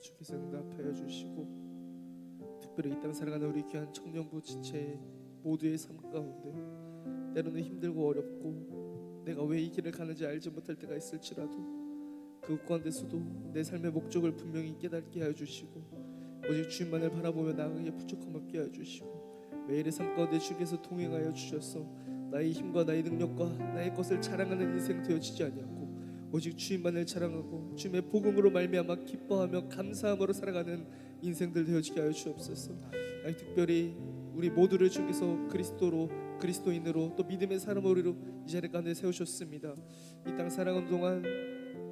주께서 응답하여 주시고, 특별히 이 땅 살아가는 우리 귀한 청년부 지체 모두의 삶 가운데 때로는 힘들고 어렵고 내가 왜 이 길을 가는지 알지 못할 때가 있을지라도 그 가운데서도 내 삶의 목적을 분명히 깨닫게 하여 주시고, 오직 주님만을 바라보며 나아가기에 부족함 없게 하여 주시고, 매일의 삶 가운데 주께서 동행하여 주셔서 나의 힘과 나의 능력과 나의 것을 자랑하는 인생 되어지지 아니하고 오직 주님만을 자랑하고 주님의 복음으로 말미암아 기뻐하며 감사함으로 살아가는 인생들 되어지게 하여 주옵소서. 특별히 우리 모두를 주께서 그리스도인으로 또 믿음의 사람으로 이 자리 가운데 세우셨습니다. 이 땅 살아가는 동안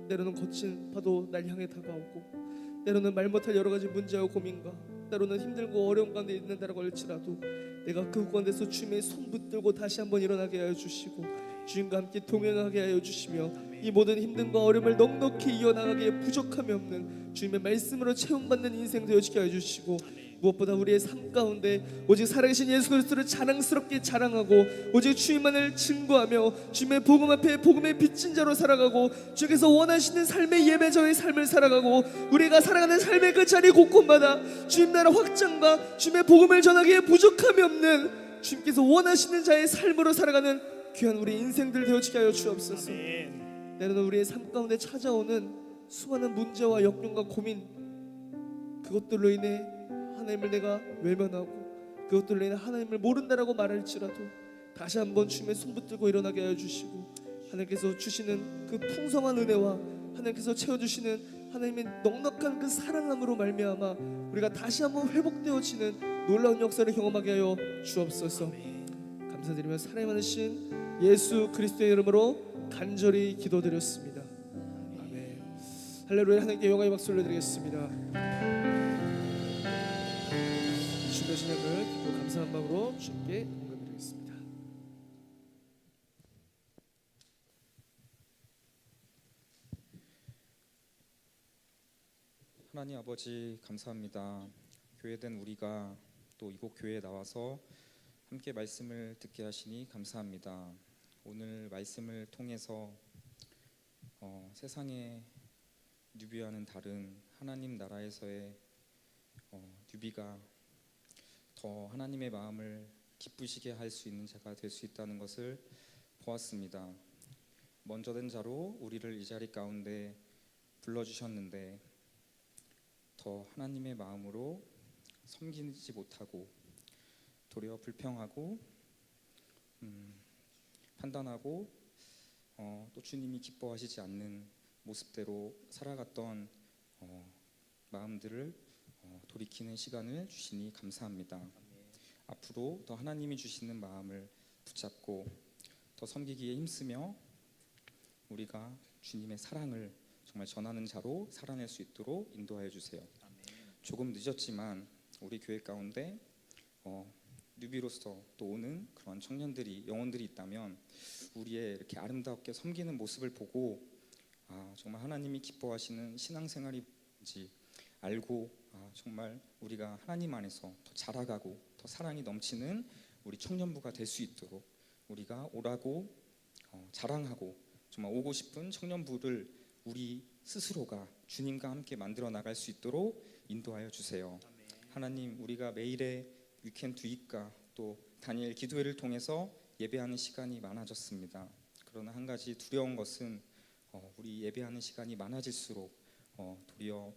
때로는 거친 파도 날 향해 다가오고, 때로는 말 못할 여러 가지 문제와 고민과 때로는 힘들고 어려운 가운데 있는다라고 할지라도 내가 그 가운데서 주님의 손 붙들고 다시 한번 일어나게 하여 주시고 주님과 함께 동행하게 하여 주시며, 이 모든 힘듦과 어려움을 넉넉히 이어나가기에 부족함이 없는 주님의 말씀으로 체험받는 인생 되어지게 하여 주시고, 무엇보다 우리의 삶 가운데 오직 살아계신 예수 그리스도를 자랑스럽게 자랑하고 오직 주님만을 증거하며 주님의 복음 앞에 복음의 빚진 자로 살아가고 주께서 원하시는 삶의 예배자의 삶을 살아가고, 우리가 살아가는 삶의 그 자리 곳곳마다 주님 나라 확장과 주님의 복음을 전하기에 부족함이 없는 주님께서 원하시는 자의 삶으로 살아가는 귀한 우리 인생들 되어지게 하여 주옵소서. 때로는 우리의 삶 가운데 찾아오는 수많은 문제와 역경과 고민, 그것들로 인해 하나님을 내가 외면하고 그것들로 인해 하나님을 모른다라고 말할지라도 다시 한번 주님의 손 붙들고 일어나게 하여 주시고, 하나님께서 주시는 그 풍성한 은혜와 하나님께서 채워주시는 하나님의 넉넉한 그 사랑함으로 말미암아 우리가 다시 한번 회복되어지는 놀라운 역사를 경험하게 하여 주옵소서. 감사드리며 사랑이 많으신 예수 그리스도의 이름으로 간절히 기도드렸습니다. 아멘. 할렐루야. 하나님께 영광의 박수 올려드리겠습니다. 주신 역을 기도 감사한 마음으로 주님께 공감드리겠습니다. 하나님 아버지 감사합니다. 교회된 우리가 또 이곳 교회에 나와서 함께 말씀을 듣게 하시니 감사합니다. 오늘 말씀을 통해서 세상의 뉴비와는 다른 하나님 나라에서의 뉴비가 더 하나님의 마음을 기쁘시게 할 수 있는 자가 될 수 있다는 것을 보았습니다. 먼저 된 자로 우리를 이 자리 가운데 불러주셨는데 더 하나님의 마음으로 섬기지 못하고 도리어 불평하고 판단하고 또 주님이 기뻐하시지 않는 모습대로 살아갔던 마음들을 돌이키는 시간을 주시니 감사합니다. 앞으로 더 하나님이 주시는 마음을 붙잡고 더 섬기기에 힘쓰며 우리가 주님의 사랑을 정말 전하는 자로 살아낼 수 있도록 인도하여 주세요. 조금 늦었지만 우리 교회 가운데 뉴비로서 또 오는 그런 청년들이 영혼들이 있다면 우리의 이렇게 아름답게 섬기는 모습을 보고 정말 하나님이 기뻐하시는 신앙생활인지 알고 정말 우리가 하나님 안에서 더 자라가고 더 사랑이 넘치는 우리 청년부가 될 수 있도록 우리가 오라고 자랑하고 정말 오고 싶은 청년부를 우리 스스로가 주님과 함께 만들어 나갈 수 있도록 인도하여 주세요. 하나님, 우리가 매일의 위켄 두잇과 또 다니엘 기도회를 통해서 예배하는 시간이 많아졌습니다. 그러나 한 가지 두려운 것은 우리 예배하는 시간이 많아질수록 도리어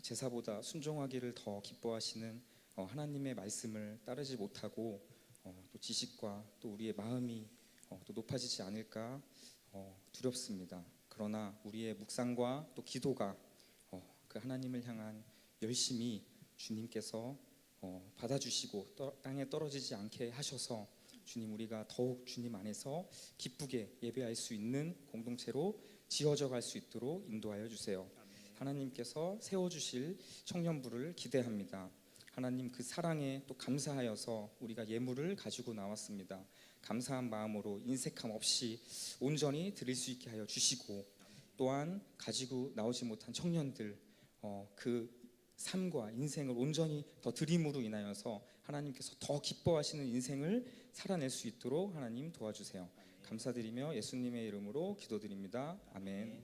제사보다 순종하기를 더 기뻐하시는 하나님의 말씀을 따르지 못하고 또 지식과 또 우리의 마음이 또 높아지지 않을까 두렵습니다. 그러나 우리의 묵상과 또 기도가 그 하나님을 향한 열심히 주님께서 받아주시고 땅에 떨어지지 않게 하셔서 주님, 우리가 더욱 주님 안에서 기쁘게 예배할 수 있는 공동체로 지어져 갈 수 있도록 인도하여 주세요. 하나님께서 세워주실 청년부를 기대합니다. 하나님, 그 사랑에 또 감사하여서 우리가 예물을 가지고 나왔습니다. 감사한 마음으로 인색함 없이 온전히 드릴 수 있게 하여 주시고, 또한 가지고 나오지 못한 청년들 그 삶과 인생을 온전히 더 드림으로 인하여서 하나님께서 더 기뻐하시는 인생을 살아낼 수 있도록 하나님 도와주세요. 감사드리며 예수님의 이름으로 기도드립니다. 아멘.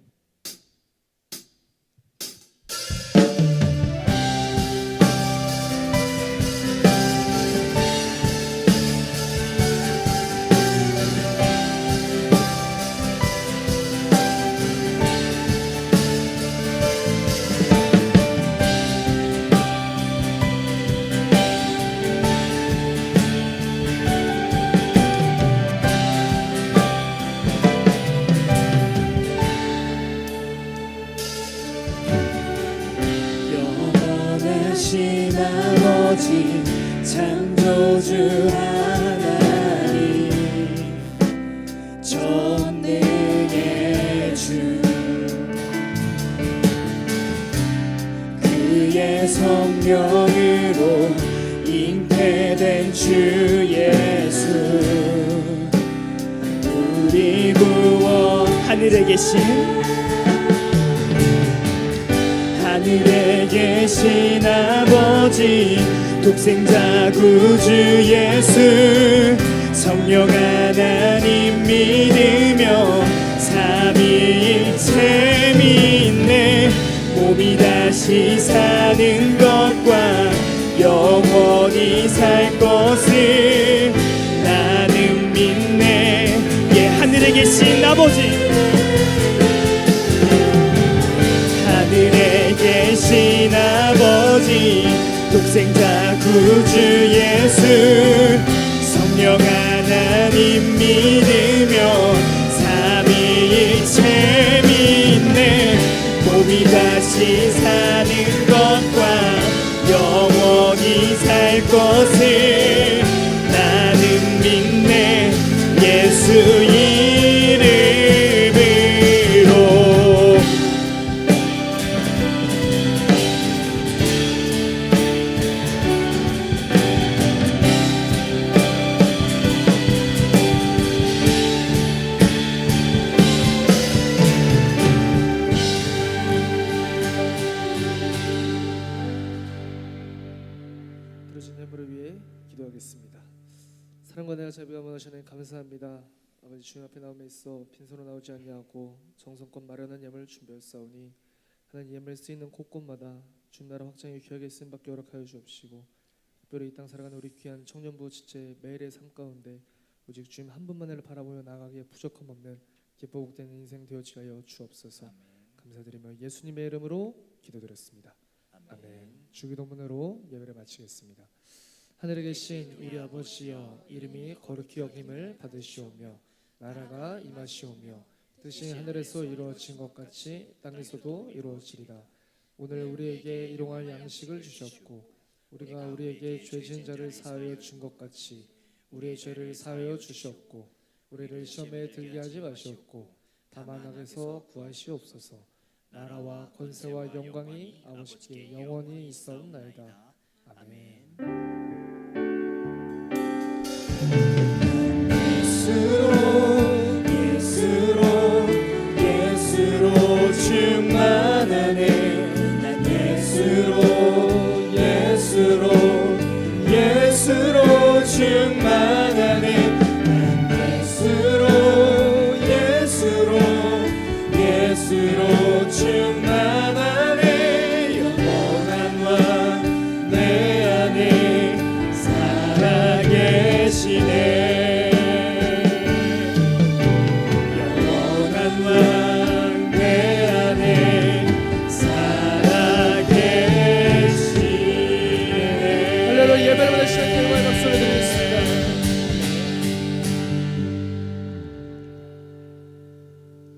계신 아버지 창조주 하나님 전능의 주 그의 성령으로 잉태된 주 예수 우리 구원 하늘에 계신 아버지 독생자 구주 예수 성령 하나님 믿으며 삼위일체 믿네 몸이 다시 사는 것과 영원히 살 것을 나는 믿네. 예, 하늘에 계신 아버지 하늘에 계신 아버지 독생자 구주 예수 성령 하나님 믿으며 삼위일체 믿네 몸이 다시 사는 것과 영원히 살 것을 나는 믿네 예수 이름으로. 부르신 예물을 위해 기도하겠습니다. 사랑과 내가 자비가 원하시는 감사합니다. 아버지 주님 앞에 나옴에 있어 빈손으로 나오지 아니하고 정성껏 마련한 예물을 준비하였사오니 하나님 예물 쓰이는 곳곳마다 주님 나라 확장이 귀하게 쓰임받게 허락하여 주옵시고 특별히 이 땅 살아가는 우리 귀한 청년부 지체 매일의 삶 가운데 오직 주님 한 분만을 바라보며 나아가기에 부족함 없는 기뻐 복된 인생 되어지게 하여 주옵소서. 감사드리며 예수님의 이름으로 기도드렸습니다. 아멘. 주기도문으로 예배를 마치겠습니다. 하늘에 계신 우리 아버지여 이름이 거룩히 여김을 받으시오며 나라가 임하시오며 뜻이 하늘에서 이루어진 것 같이 땅에서도 이루어지리라. 오늘 우리에게 일용할 양식을 주셨고 우리가 우리에게 죄 지은 자를 사하여 준 것 같이 우리의 죄를 사하여 주셨고 우리를 시험에 들게 하지 마시옵고 다만 악에서 구하시옵소서. 나라와 권세와 영광이 아버지께 영원히 있사옵나이다. 아멘. 예수로 충만하네 난 예수로 충만하네 난 예수로 충만하네